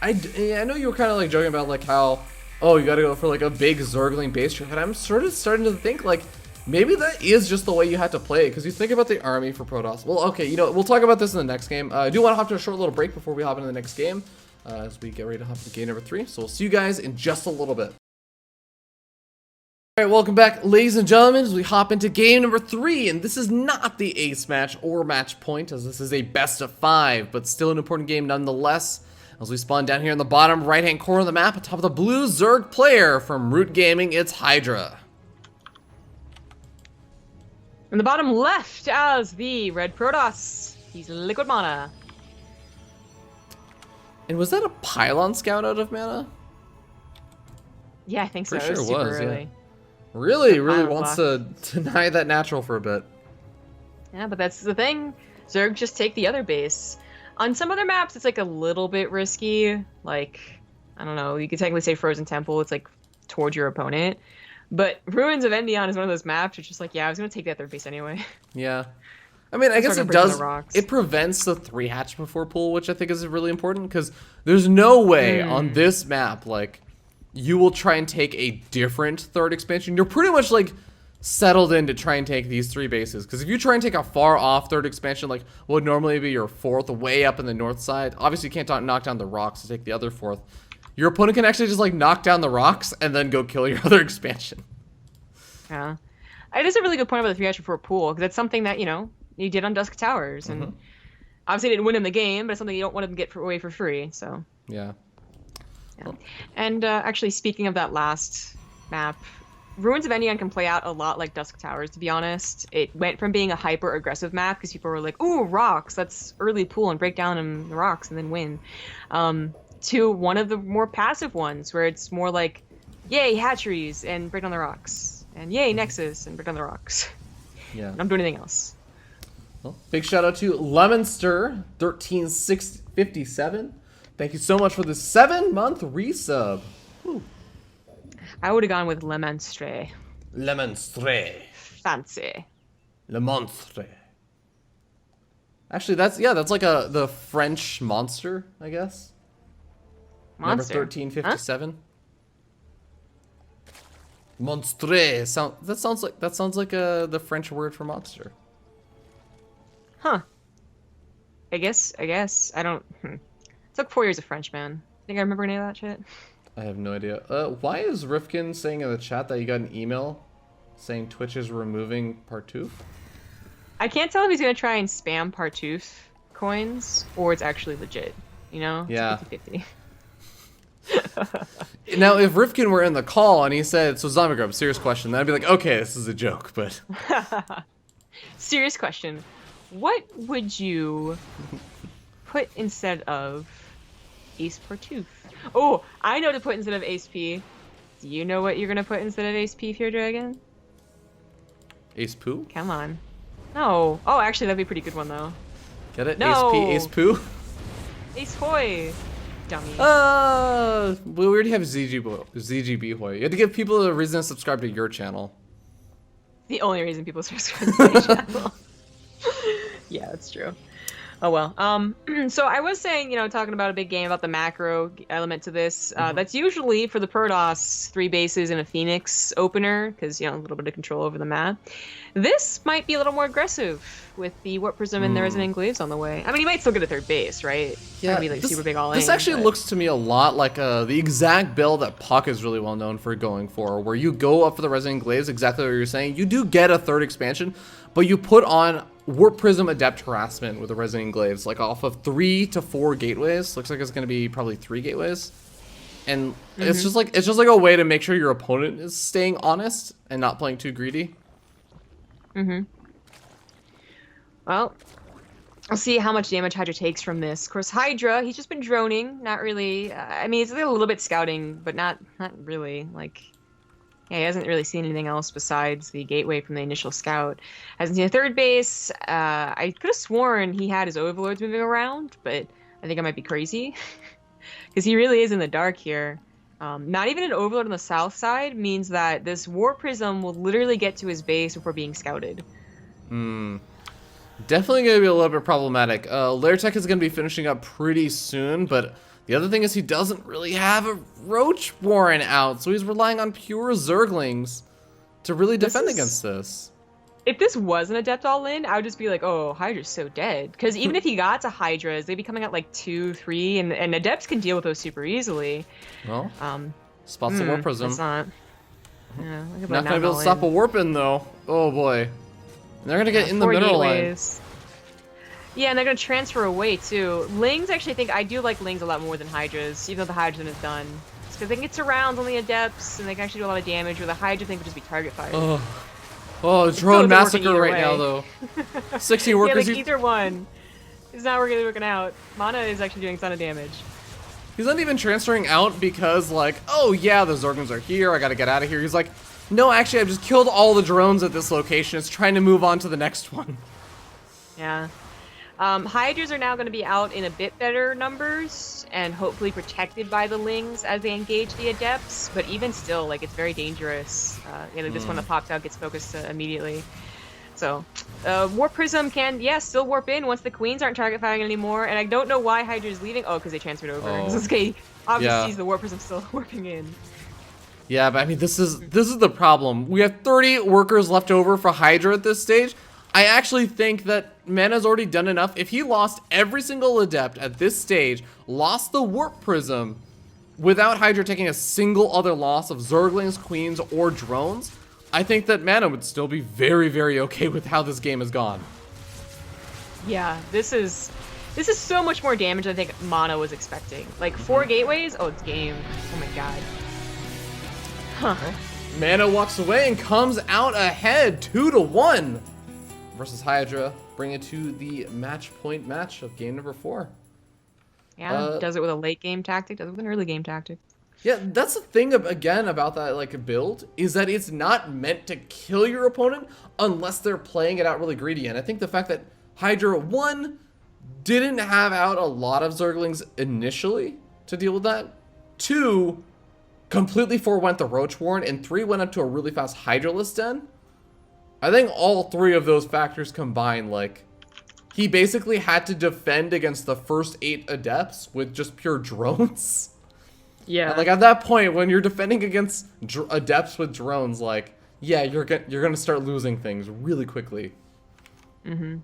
I know you were kind of, like, joking about, like, how, oh, you gotta go for, like, a big Zergling base trade, but I'm sort of starting to think, like, maybe that is just the way you have to play it, because you think about the army for Protoss. Well, okay, you know, we'll talk about this in the next game. I do want to hop to a short little break before we hop into the next game, as we get ready to hop into game number 3. So we'll see you guys in just a little bit. Alright, welcome back, ladies and gentlemen, as we hop into game number 3, and this is not the ace match or match point, as this is a best of 5, but still an important game nonetheless, as we spawn down here in the bottom right-hand corner of the map, atop of the blue Zerg player from Root Gaming, it's Hydra. In the bottom left as the red Protoss, he's Liquid MaNa. And was that a pylon scout out of MaNa? Yeah, I think so. Pretty It was sure it super was, yeah. early. Really pylon wants to deny that natural for a bit. Yeah, but that's the thing. Zerg just take the other base. On some other maps, it's like a little bit risky. Like, I don't know, you could technically say Frozen Temple, it's like towards your opponent. But Ruins of Endion is one of those maps which is like, yeah, I was going to take that third base anyway. Yeah. I mean, I guess Start it to break down does, the rocks. it prevents the 3 hatch before pool, which I think is really important, because there's no way on this map, like, you will try and take a different third expansion. You're pretty much, like, settled in to try and take these 3 bases, because if you try and take a far off third expansion, like what would normally be your 4th way up in the north side, obviously you can't knock down the rocks to take the other 4th. Your opponent can actually just, like, knock down the rocks and then go kill your other expansion. Yeah. It is a really good point about the 3 hatch before pool, because it's something that, you know, you did on Dusk Towers, and obviously didn't win in the game, but it's something you don't want to get away for free, so. Yeah. Yeah. And actually, speaking of that last map, Ruins of Endion can play out a lot like Dusk Towers, to be honest. It went from being a hyper-aggressive map, because people were like, ooh, rocks, let's early pool and break down in the rocks and then win, to one of the more passive ones, where it's more like, yay, hatcheries, and break down the rocks, and yay, Nexus, and break down the rocks. Yeah. And don't do anything else. Well, big shout out to Lemonster 1357. Thank you so much for the 7-month resub. Whew. I would have gone with Le Monstre. Lemonster. Fancy. Le Monstre. Actually, that's like the French monster, I guess. Monster. Number 1357. Huh? Monstre. That sounds like the French word for monster. Huh. I guess. I don't. It took 4 years of French, man. Think I remember any of that shit? I have no idea. Why is Rifkin saying in the chat that you got an email saying Twitch is removing Partouf? I can't tell if he's gonna try and spam Partouf coins or it's actually legit. You know? Yeah. It's 50-50. Now, if Rifkin were in the call and he said, "So Zombie Grub, serious question," then I'd be like, "Okay, this is a joke." But serious question: what would you put instead of Ace Partouf? Oh, I know to put instead of Ace P. Do you know what you're gonna put instead of Ace P, Fear Dragon? Ace Poo? Come on. No. Oh, actually, that'd be a pretty good one though. Get it? No. Ace P, Ace Poo? Ace Hoy. Dummy. We already have ZGB Hoy. You had to give people a reason to subscribe to your channel. The only reason people subscribe to my channel. Yeah, that's true. Oh well. So I was saying, talking about a big game about the macro element to this. That's usually for the Protoss 3 bases and a Phoenix opener, because a little bit of control over the map. This might be a little more aggressive with the Warp Prism and the Resonant Glaives on the way. I mean, he might still get a 3rd base, right? It's not gonna be like super big all in. This actually looks to me a lot like the exact build that Puck is really well known for going for, where you go up for the Resonant Glaives, exactly what you're saying. You do get a 3rd expansion, but you put on Warp Prism Adept Harassment with the Resonant Glaives, like off of 3 to 4 gateways. Looks like it's gonna be probably 3 gateways. And it's just like a way to make sure your opponent is staying honest and not playing too greedy. Well, I'll see how much damage Hydra takes from this. Of course, Hydra, he's just been droning, not really. I mean, he's a little bit scouting, but not really. Like, yeah, he hasn't really seen anything else besides the gateway from the initial scout. Hasn't seen a 3rd base. I could have sworn he had his overlords moving around, but I think I might be crazy. Because he really is in the dark here. Not even an overlord on the south side means that this War Prism will literally get to his base before being scouted. Definitely going to be a little bit problematic. Lairtech is going to be finishing up pretty soon, but the other thing is he doesn't really have a Roach Warren out, so he's relying on pure Zerglings to really defend against this. If this was an Adept all-in, I would just be like, oh, Hydra's so dead. Because even if he got to Hydras, they'd be coming out like 2, 3, and Adepts can deal with those super easily. Well, spots the Warp Prism. It's not. Yeah, not going to be able to stop a Warp-in, though. Oh, boy. And they're going to get in the mineral line. Yeah, and they're going to transfer away, too. Lings, actually, I do like Lings a lot more than Hydras, even though the Hydra is done. It's because they can get surrounds on the Adepts, and they can actually do a lot of damage, where the Hydra thing would just be target fire. Oh, drone massacre right now, though. 16 workers. Yeah, like either one is not really working out. MaNa is actually doing a ton of damage. He's not even transferring out because, like, oh yeah, the Zorgons are here, I gotta get out of here. He's like, no, actually, I've just killed all the drones at this location. It's trying to move on to the next one. Yeah. Hydras are now going to be out in a bit better numbers and hopefully protected by the Lings as they engage the Adepts, but even still, like, it's very dangerous. This one that pops out gets focused immediately. So, Warp Prism can, still warp in once the Queens aren't target firing anymore, and I don't know why Hydra is leaving. Oh, because they transferred over. Okay, obviously sees the Warp Prism still warping in. Yeah, but I mean, this is the problem. We have 30 workers left over for Hydra at this stage. I actually think that MaNa's already done enough. If he lost every single Adept at this stage, lost the Warp Prism, without Hydra taking a single other loss of Zerglings, Queens, or drones, I think that MaNa would still be very, very okay with how this game has gone. Yeah, this is so much more damage than I think MaNa was expecting. Like, 4 gateways? Oh, it's game. Oh my god. Huh. MaNa walks away and comes out ahead 2-1 versus Hydra, bring it to the match point match of game number 4. Yeah, does it with a late game tactic, does it with an early game tactic. Yeah, that's the thing again about that like build, is that it's not meant to kill your opponent unless they're playing it out really greedy. And I think the fact that Hydra 1 didn't have out a lot of Zerglings initially to deal with that, 2 completely forewent the Roach Warren, and 3 went up to a really fast Hydraless Den. I think all 3 of those factors combined, like, he basically had to defend against the first 8 Adepts with just pure drones. Yeah. And, like, at that point, when you're defending against Adepts with drones, like, yeah, you're gonna start losing things really quickly. Mm-hmm.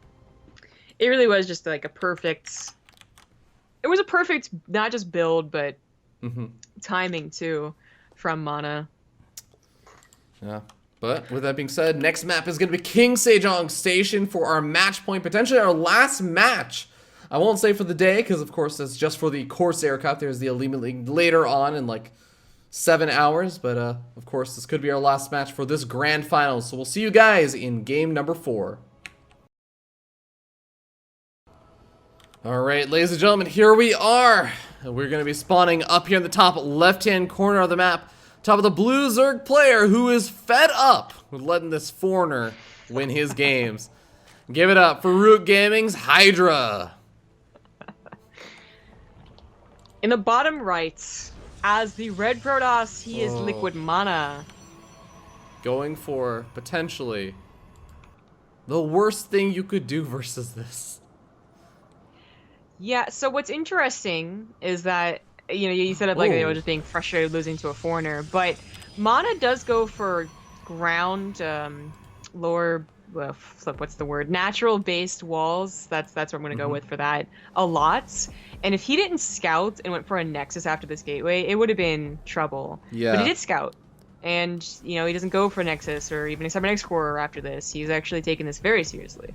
It really was just like a perfect... It was a perfect, not just build, but timing, too, from MaNa. Yeah. But with that being said, next map is going to be King Sejong Station for our match point, potentially our last match. I won't say for the day, because of course that's just for the Corsair Cup. There's the Elite League later on in like 7 hours. But of course, this could be our last match for this grand final. So we'll see you guys in game number 4. Alright, ladies and gentlemen, here we are. We're going to be spawning up here in the top left-hand corner of the map. Top of the blue Zerg player who is fed up with letting this foreigner win his games. Give it up for Root Gaming's Hydra. In the bottom right, as the red Protoss, he is Liquid MaNa. Going for, potentially, the worst thing you could do versus this. Yeah, so what's interesting is that, you said it like they were Ooh. just being frustrated losing to a foreigner, but MaNa does go for ground, lower, what's the word? Natural based walls. That's what I'm gonna go Hmm. with for that a lot. And if he didn't scout and went for a Nexus after this gateway, it would have been trouble. But he Yeah. did scout. And, he doesn't go for Nexus or even a Cybernetic Scorer after this. He's actually taking this very seriously.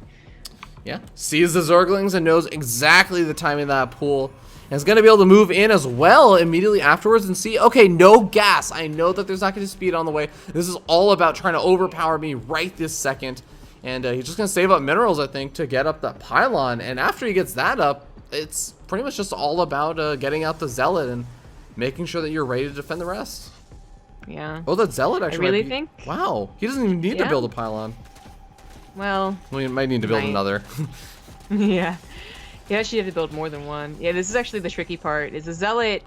Yeah. Sees the Zerglings and knows exactly the timing of that pool. And is going to be able to move in as well immediately afterwards and see, okay, no gas. I know that there's not going to be speed on the way. This is all about trying to overpower me right this second. And he's just going to save up minerals, I think, to get up that pylon. And after he gets that up, it's pretty much just all about getting out the Zealot and making sure that you're ready to defend the rest. Yeah. Oh, that Zealot actually I really might be... think. Wow. He doesn't even need to Yeah. build a pylon. Well, We might need to build Might. another. yeah. Yeah, she had to build more than one. Yeah, this is actually the tricky part. Is the Zealot...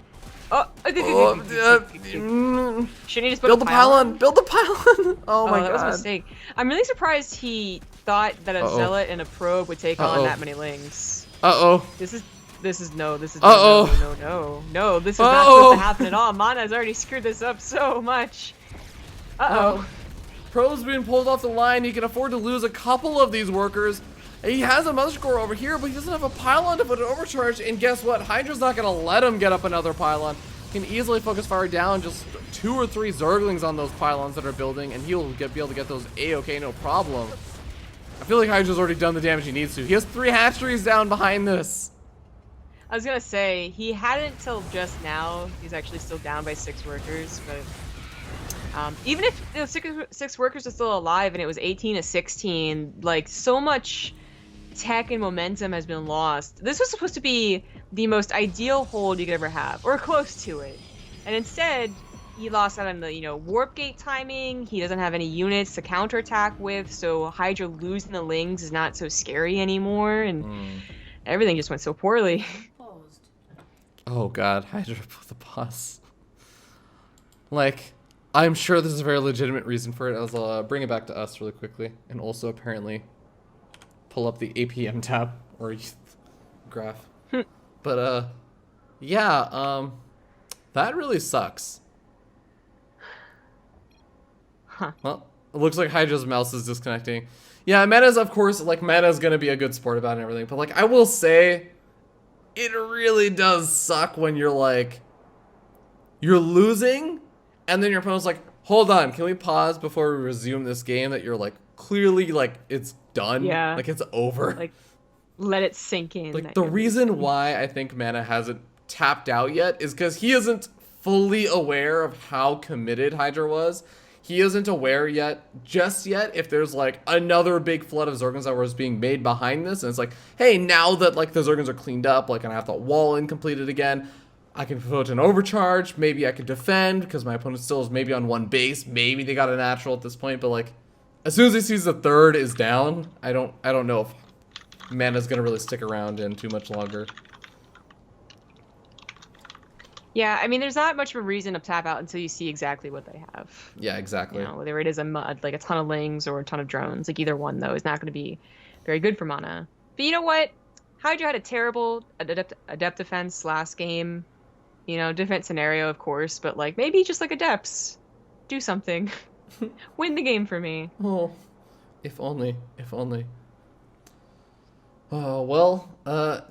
Oh, shouldn't he just Build the pylon! Build the pylon! Oh my that was a god. mistake. I'm really surprised he thought that a Zealot and a Probe would take on that many Lings. Uh-oh. This is no, this is Uh-oh. no, this is not supposed to happen at all. MaNa has already screwed this up so much. Uh-oh. Pro's being pulled off the line. He can afford to lose a couple of these workers. He has a Mother Score over here, but he doesn't have a pylon to put an overcharge. And guess what? Hydra's not going to let him get up another pylon. He can easily focus fire down just 2 or 3 Zerglings on those pylons that are building, and he'll be able to get those A-okay, no problem. I feel like Hydra's already done the damage he needs to. He has 3 hatcheries down behind this. I was gonna say, he hadn't till just now. He's actually still down by 6 workers, but even if the six workers are still alive and it was 18 to 16, like, so much tech and momentum has been lost. This was supposed to be the most ideal hold you could ever have, or close to it. And instead, he lost out on the, warp gate timing. He doesn't have any units to counterattack with, so Hydra losing the Lings is not so scary anymore, and everything just went so poorly. Oh god, Hydra put the boss. Like, I'm sure there's a very legitimate reason for it. I'll bring it back to us really quickly, and also apparently pull up the APM tab or graph. But yeah, that really sucks. Huh. Well, it looks like Hydra's mouse is disconnecting. Yeah, MaNa's, of course, like, MaNa's gonna be a good sport about it and everything, but like, I will say, it really does suck when you're like, you're losing, and then your opponent's like, hold on, can we pause before we resume this game that you're like, clearly, like, it's done. Yeah. Like, it's over. Like, let it sink in. Like, the reason why I think MaNa hasn't tapped out yet is because he isn't fully aware of how committed Hydra was. He isn't aware just yet, if there's, like, another big flood of Zerglings that was being made behind this, and it's like, hey, now that, like, the Zerglings are cleaned up, like, and I have that wall in completed again, I can put an overcharge, maybe I can defend, because my opponent still is maybe on 1 base, maybe they got a natural at this point, but, like, as soon as he sees the 3rd is down, I don't know if MaNa's gonna really stick around in too much longer. Yeah, I mean, there's not much of a reason to tap out until you see exactly what they have. Yeah, exactly. Whether it is like a ton of Lings or a ton of drones, like either one though is not going to be very good for MaNa. But you know what? Hydra had a terrible adept defense last game. Different scenario, of course, but like maybe just like Adepts, do something, win the game for me. Oh, if only, if only. Oh, well,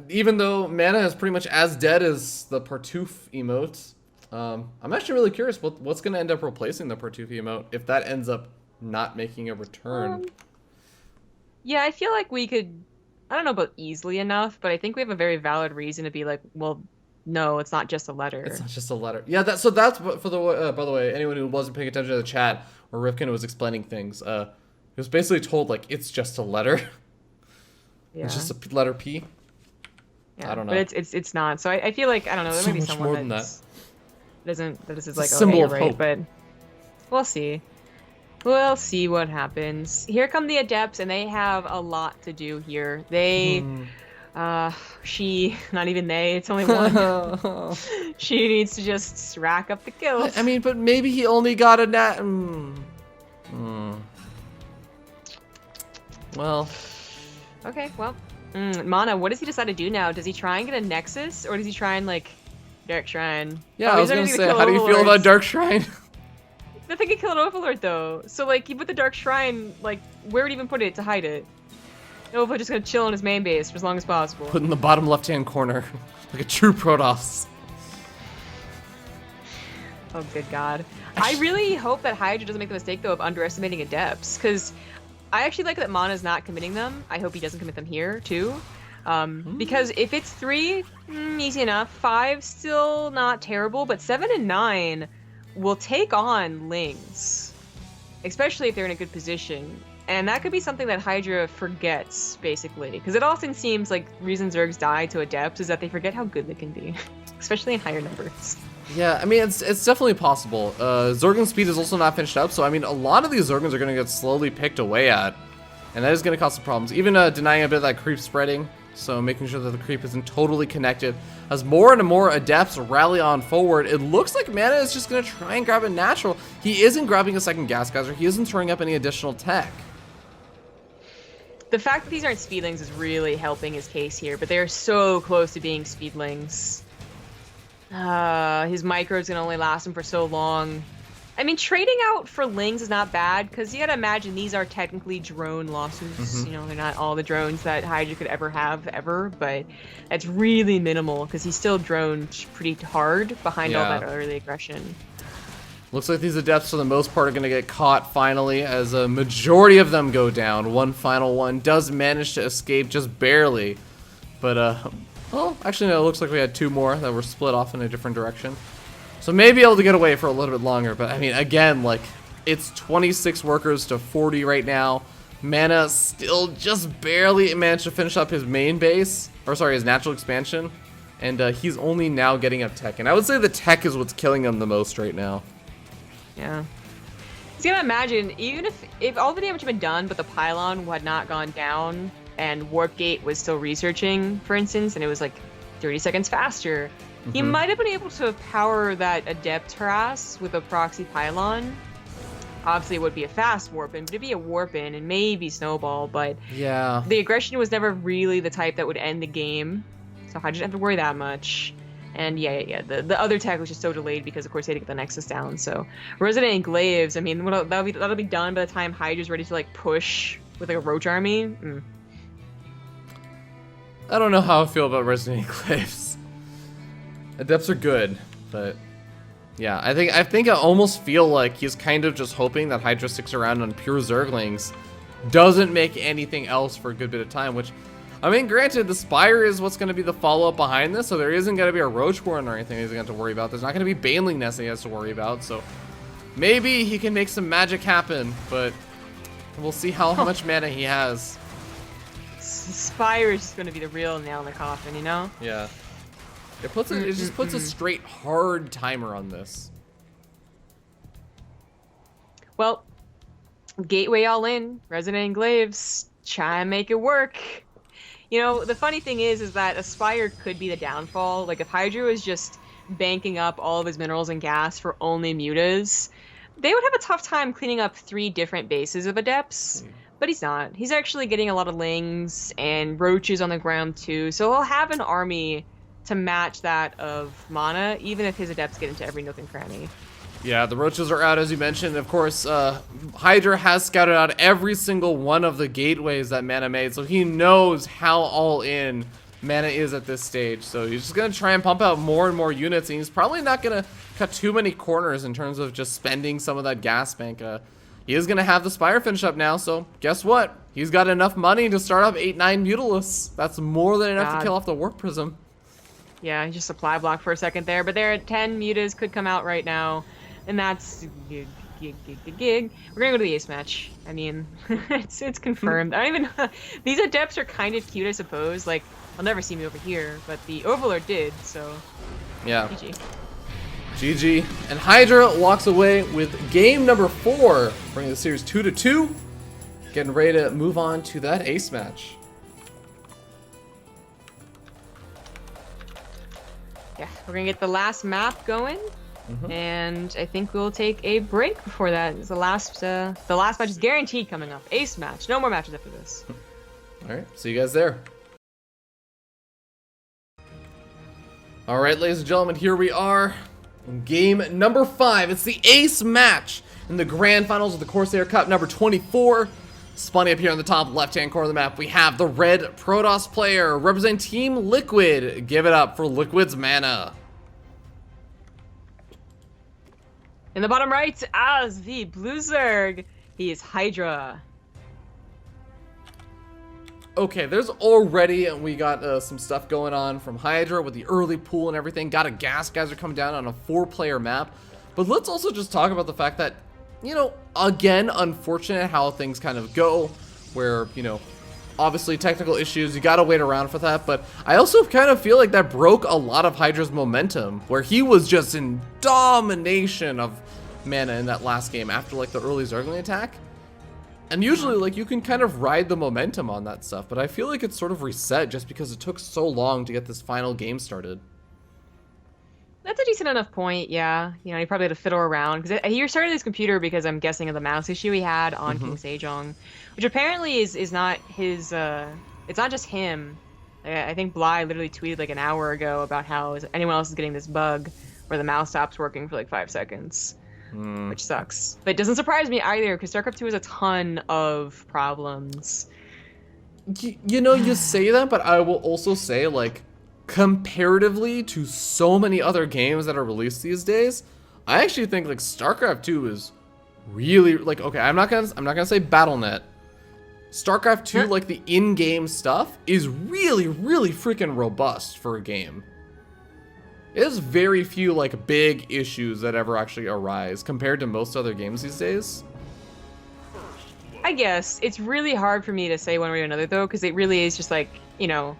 even though MaNa is pretty much as dead as the Partouf emote, I'm actually really curious what's going to end up replacing the Partouf emote if that ends up not making a return. Yeah, I feel like we could, I don't know about easily enough, but I think we have a very valid reason to be like, well, no, it's not just a letter. It's not just a letter. Yeah, that's for the by the way, anyone who wasn't paying attention to the chat where Rifkin was explaining things, he was basically told like it's just a letter. Yeah. It's just a letter P. Yeah, I don't know. But it's not. So I feel like, I don't know, there So might be much more someone than that is It's like, a symbol of right, hope. but we'll see. We'll see what happens. Here come the Adepts, and they have a lot to do here. They, not even they, it's only one. She needs to just rack up the kills. I mean, but maybe he only got a Well. Okay, well, MaNa, what does he decide to do now? Does he try and get a Nexus, or does he try and, like, Dark Shrine? Yeah, I was gonna say, how do you feel about Dark Shrine? The thing could kill an Overlord, though. So, like, he put the Dark Shrine, like, where would he even put it to hide it? Overlord just gonna chill in his main base for as long as possible. Put in the bottom left-hand corner, like a true Protoss. Oh, good God. I really hope that Hydra doesn't make the mistake, though, of underestimating Adepts, because I actually like that MaNa's not committing them. I hope he doesn't commit them here, too. Because if it's 3, easy enough. 5, still not terrible, but 7 and 9 will take on Lings, especially if they're in a good position. And that could be something that Hydra forgets, basically. Because it often seems like reason Zergs die to Adepts is that they forget how good they can be, especially in higher numbers. Yeah, I mean, it's definitely possible. Zerg's speed is also not finished up, so I mean, a lot of these Zergans are going to get slowly picked away at. And that is going to cause some problems. Even denying a bit of that creep spreading, so making sure that the creep isn't totally connected. As more and more Adepts rally on forward, it looks like MaNa is just going to try and grab a natural. He isn't grabbing a second gas geyser. He isn't throwing up any additional tech. The fact that these aren't speedlings is really helping his case here, but they're so close to being speedlings. His micros can only last him for so long. I mean, trading out for Lings is not bad, because you gotta imagine these are technically drone losses. You know, they're not all the drones that Hydra could ever have, ever, but that's really minimal, because he's still droned pretty hard behind all that early aggression. Looks like these Adepts, for the most part, are going to get caught finally, as a majority of them go down. One final one does manage to escape just barely. But, well, actually, no, it looks like we had 2 more that were split off in a different direction. So maybe able to get away for a little bit longer. But, I mean, again, like, it's 26 workers to 40 right now. MaNa still just barely managed to finish up his main base. Or, sorry, his natural expansion. And he's only now getting up tech. And I would say the tech is what's killing him the most right now. Yeah. He's gonna imagine, even if all the damage had been done, but the pylon had not gone down, and Warp Gate was still researching, for instance, and it was like 30 seconds faster, he might have been able to power that Adept harass with a proxy pylon. Obviously, it would be a fast warp-in, but it'd be a warp-in and maybe snowball, but yeah, the aggression was never really the type that would end the game, so I didn't have to worry that much. And yeah, the other tech was just so delayed because, of course, they had to get the Nexus down. So Resident Enclaves, I mean, that'll be done by the time Hydra's ready to, like, push with, like, a Roach army. I don't know how I feel about Resident Enclaves. Adepts are good, but yeah, I think I almost feel like he's kind of just hoping that Hydra sticks around on pure Zerglings, doesn't make anything else for a good bit of time, which, I mean, granted, the Spire is what's going to be the follow-up behind this, so there isn't going to be a Roachborn or anything he's going to have to worry about. There's not going to be Baneling Nest he has to worry about, so maybe he can make some magic happen, but we'll see how much mana he has. Spire is just going to be the real nail in the coffin, you know? Yeah. It just puts a straight hard timer on this. Well, Gateway all in, Resident Enclaves, try and make it work. You know, the funny thing is that Aspire could be the downfall. Like, if Hydra was just banking up all of his minerals and gas for only mutas, they would have a tough time cleaning up 3 different bases of Adepts. But he's not. He's actually getting a lot of Lings and Roaches on the ground, too. So he'll have an army to match that of MaNa, even if his Adepts get into every nook and cranny. Yeah, the Roaches are out, as you mentioned. Of course, Hydra has scouted out every single one of the gateways that MaNa made, so he knows how all in MaNa is at this stage. So he's just going to try and pump out more and more units, and he's probably not going to cut too many corners in terms of just spending some of that gas bank. He is going to have the Spire finish up now, so guess what? He's got enough money to start up 8-9 Mutalisks. That's more than enough to kill off the Warp Prism. Yeah, he just supply block for a second there, but there are 10 mutas could come out right now. And that's gig. We're gonna go to the ace match. I mean, it's confirmed. I don't even. These Adepts are kind of cute, I suppose. Like, I'll never see me over here, but the Overlord did. So yeah. GG. And Hydra walks away with game number 4, bringing the series 2-2. Getting ready to move on to that ace match. Yeah, we're gonna get the last map going. And I think we'll take a break before that. It's the last match is guaranteed coming up. Ace match. No more matches after this. All right. See you guys there. All right, ladies and gentlemen, here we are. Game number 5. It's the ace match in the grand finals of the Corsair Cup number 24. Spawning up here on the top left-hand corner of the map, we have the red Protoss player representing Team Liquid. Give it up for Liquid's MaNa. In the bottom right, as the blue Zerg, he is Hydra. Okay, there's already, we got some stuff going on from Hydra with the early pool and everything. Got a gas geyser coming down on a 4-player map. But let's also just talk about the fact that, you know, again, unfortunate how things kind of go, where, you know, obviously technical issues, you gotta wait around for that, but I also kind of feel like that broke a lot of Hydra's momentum, where he was just in domination of MaNa in that last game after, like, the early Zergling attack. And usually, like, you can kind of ride the momentum on that stuff, but I feel like it's sort of reset just because it took so long to get this final game started. That's a decent enough point, yeah. You know, he probably had to fiddle around, because he restarted his computer because I'm guessing of the mouse issue he had on King Sejong, which apparently is not his, it's not just him. I think Bly literally tweeted like an hour ago about how anyone else is getting this bug where the mouse stops working for like 5 seconds, which sucks. But it doesn't surprise me either, because StarCraft 2 has a ton of problems. You know, you say that, but I will also say, like, comparatively to so many other games that are released these days, I actually think like StarCraft 2 is really, like, okay, I'm not gonna say BattleNet. StarCraft 2, like the in-game stuff is really freaking robust for a game. There's very few like big issues that ever actually arise compared to most other games these days. I guess it's really hard for me to say one way or another though, because it really is just like, you know,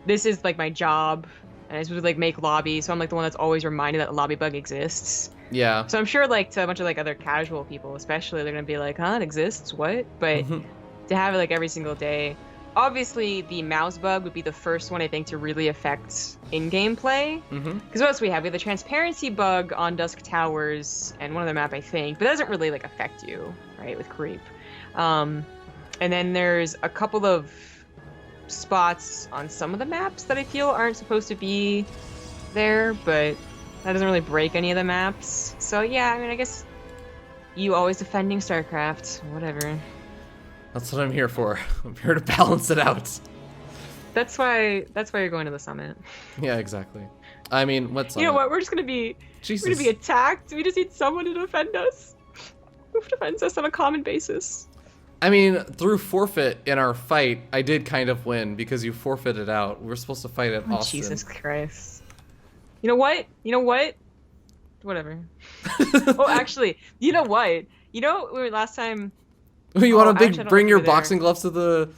this is like my job, and I supposed to like make lobby, so I'm like the one that's always reminded that a lobby bug exists. Yeah. So I'm sure like to a bunch of like other casual people especially, they're gonna be like, huh, it exists, what? But to have it like every single day, obviously the mouse bug would be the first one I think to really affect in-game play. Because what else we have? We have the transparency bug on Dusk Towers and one other map I think, but that doesn't really like affect you, right, with creep. And then there's a couple of spots on some of the maps that I feel aren't supposed to be there, but that doesn't really break any of the maps. So yeah, I mean, I guess you always defending StarCraft, whatever. That's what I'm here for. I'm here to balance it out. That's why you're going to the summit. Yeah, exactly. I mean, what's you know what? We're gonna be attacked. We just need someone to defend us. Who defends us on a common basis? I mean, through forfeit in our fight, I did kind of win because you forfeited out. We were supposed to fight at Austin. Jesus Christ. You know what? Whatever. Oh, actually, you know what? You know, last time... You want to bring your boxing gloves to the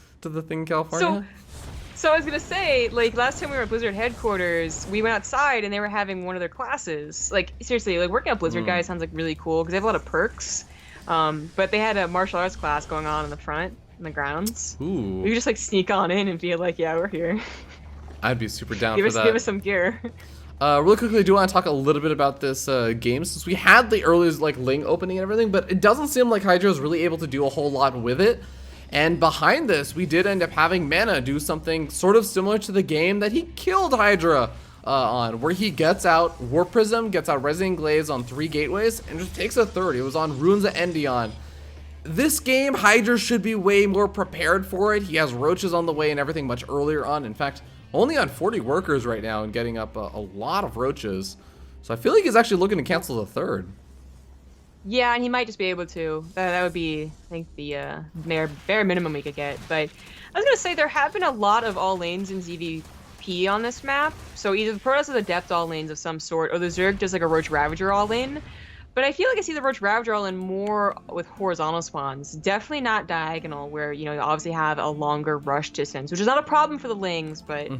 thing in California? So I was going to say, like, last time we were at Blizzard headquarters, we went outside and they were having one of their classes. Like, seriously, like, working at Blizzard guys sounds like really cool because they have a lot of perks. But they had a martial arts class going on in the front, in the grounds. Ooh. We could just like sneak on in and be like, yeah, we're here. I'd be super down for that. Give us some gear. Really quickly, I do want to talk a little bit about this game, since we had the early like Ling opening and everything, but it doesn't seem like Hydra is really able to do a whole lot with it. And behind this, we did end up having MaNa do something sort of similar to the game that he killed Hydra on, where he gets out Warp Prism, gets out Resident Glaze on 3 gateways, and just takes a third. It was on Runes of Endion. This game, Hydra should be way more prepared for it. He has roaches on the way and everything much earlier on. In fact, only on 40 workers right now and getting up a lot of roaches. So I feel like he's actually looking to cancel the third. Yeah, and he might just be able to. That would be, I think, the bare minimum we could get. But I was going to say, there have been a lot of all lanes in ZVP on this map. So either the Protoss has adept all lanes of some sort, or the Zerg does like a Roach Ravager all lane. But I feel like I see the Roach Ravager all in more with horizontal spawns. Definitely not diagonal, where, you know, you obviously have a longer rush distance, which is not a problem for the Lings, but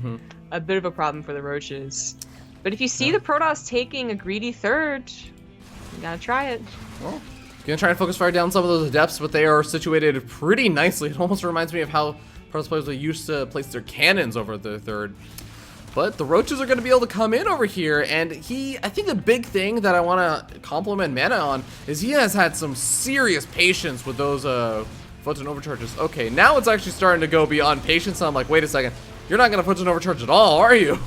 a bit of a problem for the Roaches. But if you see the Protoss taking a greedy third, you gotta try it. Well, gonna try and focus fire down some of those adepts, but they are situated pretty nicely. It almost reminds me of how Protoss players used to place their cannons over the third. But the roaches are going to be able to come in over here, and I think the big thing that I want to compliment MaNa on is he has had some serious patience with those photon overcharges. Okay, now it's actually starting to go beyond patience, and I'm like, wait a second, you're not going to photon overcharge at all, are you?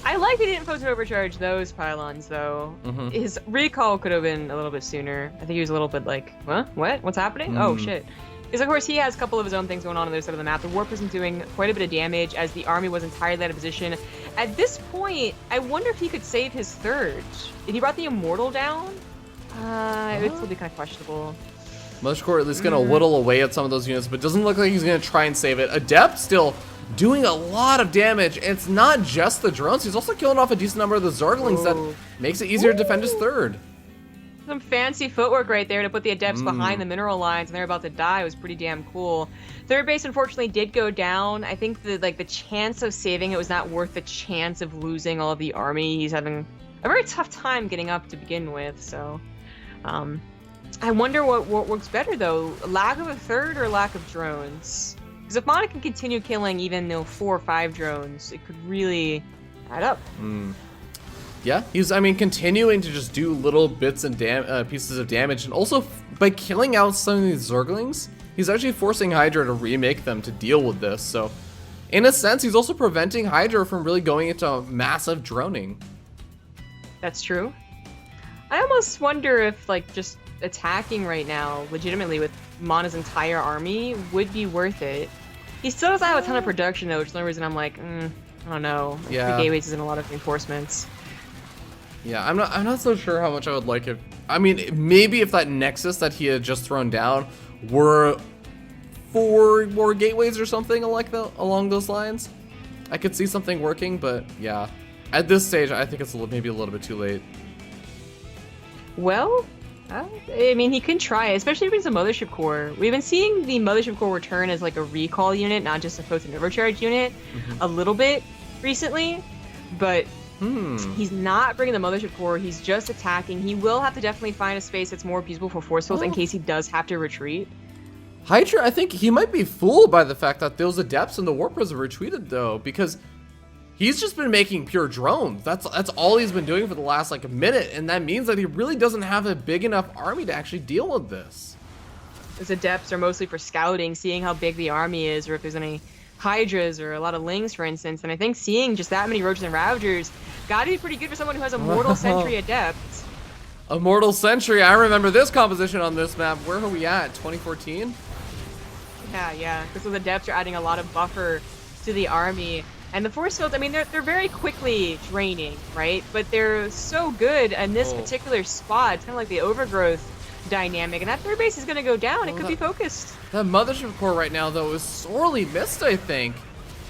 I like that he didn't force to overcharge those pylons, though. His recall could have been a little bit sooner. I think he was a little bit like, huh? What? What's happening? Oh, shit. Because, of course, he has a couple of his own things going on the other side of the map. The Warp isn't doing quite a bit of damage as the army was entirely out of position. At this point, I wonder if he could save his third. If he brought the Immortal down, it would still be kind of questionable. Mothership Core at least going to whittle away at some of those units, but doesn't look like he's going to try and save it. Adept still doing a lot of damage, and it's not just the drones. He's also killing off a decent number of the Zerglings that makes it easier to defend his third. Some fancy footwork right there to put the Adepts behind the mineral lines, and they're about to die. It was pretty damn cool. Third base, unfortunately, did go down. I think the chance of saving it was not worth the chance of losing all of the army. He's having a very tough time getting up to begin with, so... I wonder what works better, though. Lack of a third or lack of drones? Because if MaNa can continue killing even 4 or 5 drones, it could really add up. Yeah, he's, I mean, continuing to just do little bits and pieces of damage, and also by killing out some of these Zerglings, he's actually forcing Hydra to remake them to deal with this. So, in a sense, he's also preventing Hydra from really going into massive droning. That's true. I almost wonder if, just attacking right now, legitimately, with MaNa's entire army would be worth it. He still doesn't have a ton of production, though, which is the only reason I'm like, I don't know. Yeah. The gateways isn't a lot of reinforcements. Yeah, I'm not so sure how much I would like it. I mean, maybe if that Nexus that he had just thrown down were 4 more gateways or something along those lines, I could see something working. But yeah, at this stage, I think it's maybe a little bit too late. Well, I mean, he can try, especially if it's a Mothership Core. We've been seeing the Mothership Core return as a recall unit, not just a post and overcharge unit, a little bit recently, but he's not bringing the Mothership Core. He's just attacking. He will have to definitely find a space that's more usable for force fields in case he does have to retreat. Hydra, I think he might be fooled by the fact that those Adepts and the Warp Prism retreated, though, because he's just been making pure drones. That's all he's been doing for the last minute, and that means that he really doesn't have a big enough army to actually deal with this. Those Adepts are mostly for scouting, seeing how big the army is, or if there's any Hydras or a lot of Lings, for instance. And I think seeing just that many Roaches and Ravagers gotta be pretty good for someone who has a Mortal Sentry Adept. A Mortal Sentry, I remember this composition on this map. Where are we at? 2014? Yeah, because those Adepts are adding a lot of buffer to the army. And the force fields, I mean, they're very quickly draining, right? But they're so good in this particular spot. It's kind of like the overgrowth dynamic, and that third base is going to go down. It could be focused. That Mothership Core right now, though, is sorely missed, I think.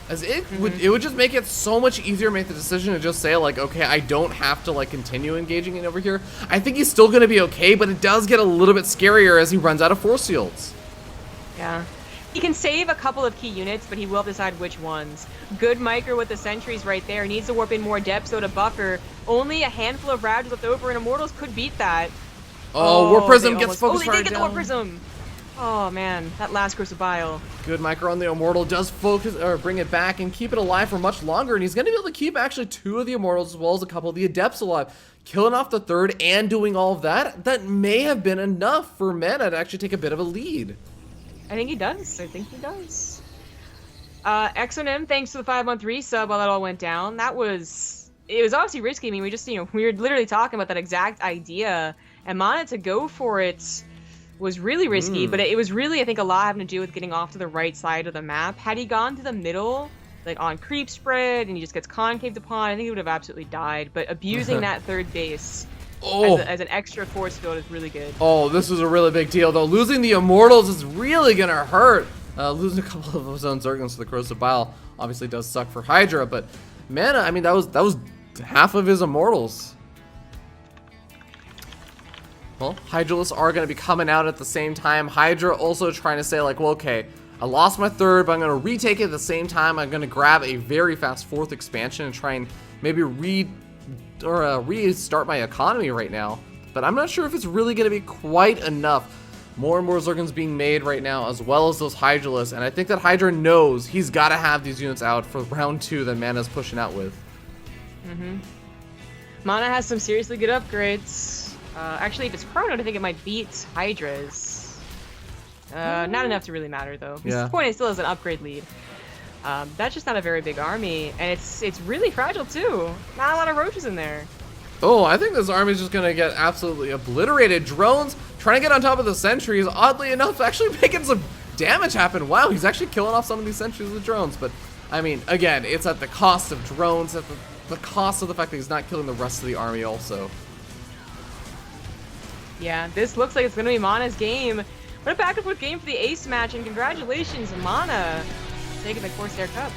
As it would just make it so much easier to make the decision to just say, okay, I don't have to, continue engaging it over here. I think he's still going to be okay, but it does get a little bit scarier as he runs out of force fields. Yeah. He can save a couple of key units, but he will decide which ones. Good micro with the sentries right there. Needs to warp in more depth, so to buffer. Only a handful of Ravagers left over, and Immortals could beat that. Warp Prism gets focused they did get the Warp Prism! Oh man, that last Curse of Bile. Good micro on the Immortal, does focus or bring it back and keep it alive for much longer, and he's going to be able to keep actually 2 of the Immortals as well as a couple of the Adepts alive. Killing off the third and doing all of that may have been enough for MaNa to actually take a bit of a lead. I think he does. XOM, thanks to the 5-month resub while that all went down. It was obviously risky. I mean, we were literally talking about that exact idea, and MaNa to go for it was really risky, but it was really, I think, a lot having to do with getting off to the right side of the map. Had he gone to the middle, on creep spread, and he just gets concaved upon, I think he would have absolutely died, but abusing that third base as an extra force field is really good. Oh, this is a really big deal, though. Losing the Immortals is really going to hurt. Losing a couple of his own Zerglings to the Corrosive Bile obviously does suck for Hydra, but MaNa, I mean, that was half of his Immortals. Well, Hydralists are going to be coming out at the same time. Hydra also trying to say, well, okay, I lost my third, but I'm going to retake it at the same time. I'm going to grab a very fast 4th expansion and try and maybe restart my economy right now. But I'm not sure if it's really going to be quite enough. More and more Zerglings being made right now, as well as those Hydralists, and I think that Hydra knows he's got to have these units out for round 2 that MaNa's pushing out with. MaNa has some seriously good upgrades. Actually, if it's Chrono, I think it might beat Hydra's. Not enough to really matter, though. Yeah. The point is, still has an upgrade lead. That's just not a very big army, and it's really fragile too. Not a lot of roaches in there. Oh, I think this army is just gonna get absolutely obliterated. Drones trying to get on top of the sentries, oddly enough, actually making some damage happen. Wow, he's actually killing off some of these sentries with drones, but I mean, again, it's at the cost of drones, at the cost of the fact that he's not killing the rest of the army also. Yeah, this looks like it's gonna be MaNa's game. What a back and forth game for the ace match, and congratulations, MaNa, taking the Corsair Cup.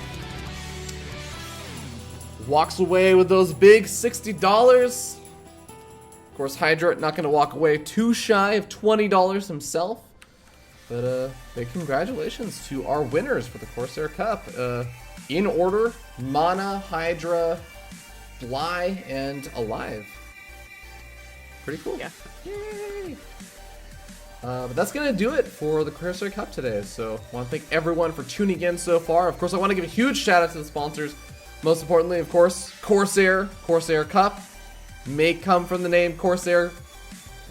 Walks away with those big $60. Of course, Hydra not going to walk away too shy of $20 himself. But big congratulations to our winners for the Corsair Cup. In order, MaNa, Hydra, Fly, and Alive. Pretty cool. Yeah. Yay! But that's going to do it for the Corsair Cup today. So I want to thank everyone for tuning in so far. Of course, I want to give a huge shout out to the sponsors. Most importantly, of course, Corsair Cup may come from the name Corsair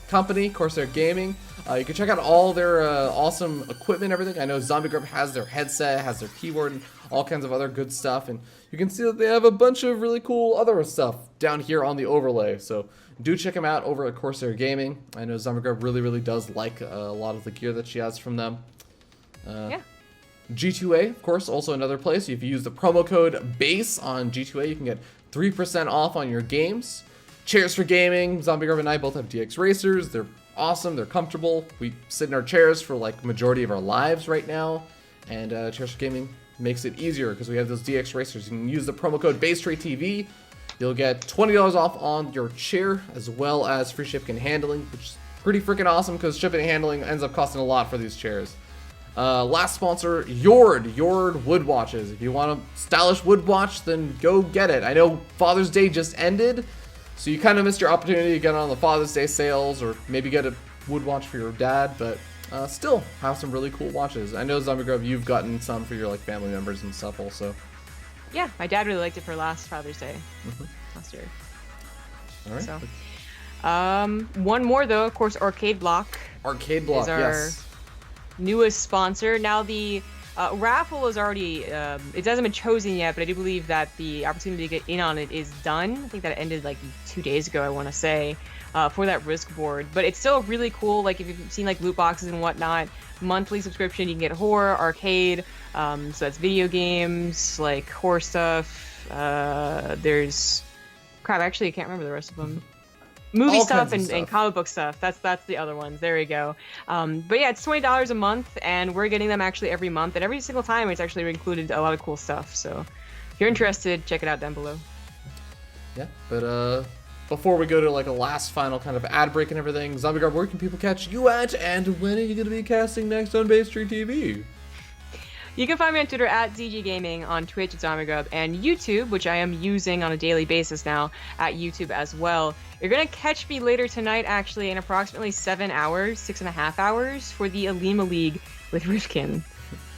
Company, Corsair Gaming. You can check out all their awesome equipment and everything. I know Zombie Grub has their headset, has their keyboard, and all kinds of other good stuff. And you can see that they have a bunch of really cool other stuff down here on the overlay. So do check them out over at Corsair Gaming. I know Zombie Grub really does like a lot of the gear that she has from them. Yeah. G2A, of course, also another place. If you use the promo code BASE on G2A, you can get 3% off on your games. Chairs for Gaming, Zombie Grub and I both have DX Racers. They're awesome, they're comfortable. We sit in our chairs for like majority of our lives right now. And Chairs for Gaming makes it easier because we have those DX Racers. You can use the promo code BaseTradeTV. You'll get $20 off on your chair, as well as free shipping and handling, which is pretty freaking awesome because shipping and handling ends up costing a lot for these chairs. Last sponsor, Yord Wood Watches. If you want a stylish wood watch, then go get it. I know Father's Day just ended, so you kind of missed your opportunity to get on the Father's Day sales, or maybe get a wood watch for your dad, but still have some really cool watches. I know, Zombie Grove, you've gotten some for your like family members and stuff also. Yeah, my dad really liked it for last Father's Day last year. All right. So, one more though, of course, Arcade Block. Arcade Block, is our yes. Newest sponsor. Now the raffle is already, it hasn't been chosen yet, but I do believe that the opportunity to get in on it is done. I think that it ended like 2 days ago, I want to say, for that risk board. But it's still really cool. Like if you've seen like loot boxes and whatnot, monthly subscription, you can get horror, arcade, so that's video games, like horror stuff. There's, crap, actually I can't remember the rest of them. Movie All stuff kinds of and comic book stuff. That's the other ones. There we go. But yeah, it's $20 a month, and we're getting them actually every month, and every single time it's actually included a lot of cool stuff. So if you're interested, check it out down below. Yeah, but before we go to like a last final kind of ad break and everything, Zombie Guard, where can people catch you at, and when are you going to be casting next on BaseTradeTV? You can find me on Twitter at ZG Gaming, on Twitch at ZombieGrub, and YouTube, which I am using on a daily basis now, at YouTube as well. You're going to catch me later tonight, actually, in approximately 7 hours, 6.5 hours, for the Alima League with Rifkin.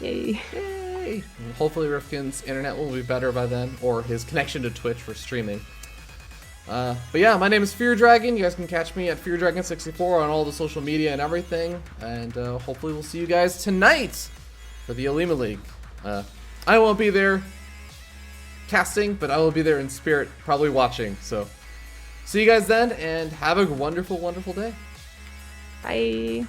Yay. Yay! Hopefully Rifkin's internet will be better by then, or his connection to Twitch for streaming. But yeah, my name is Fear Dragon. You guys can catch me at FearDragon64 on all the social media and everything, and hopefully we'll see you guys tonight for the Alima League. I won't be there casting, but I will be there in spirit, probably watching. So, see you guys then, and have a wonderful, wonderful day. Bye.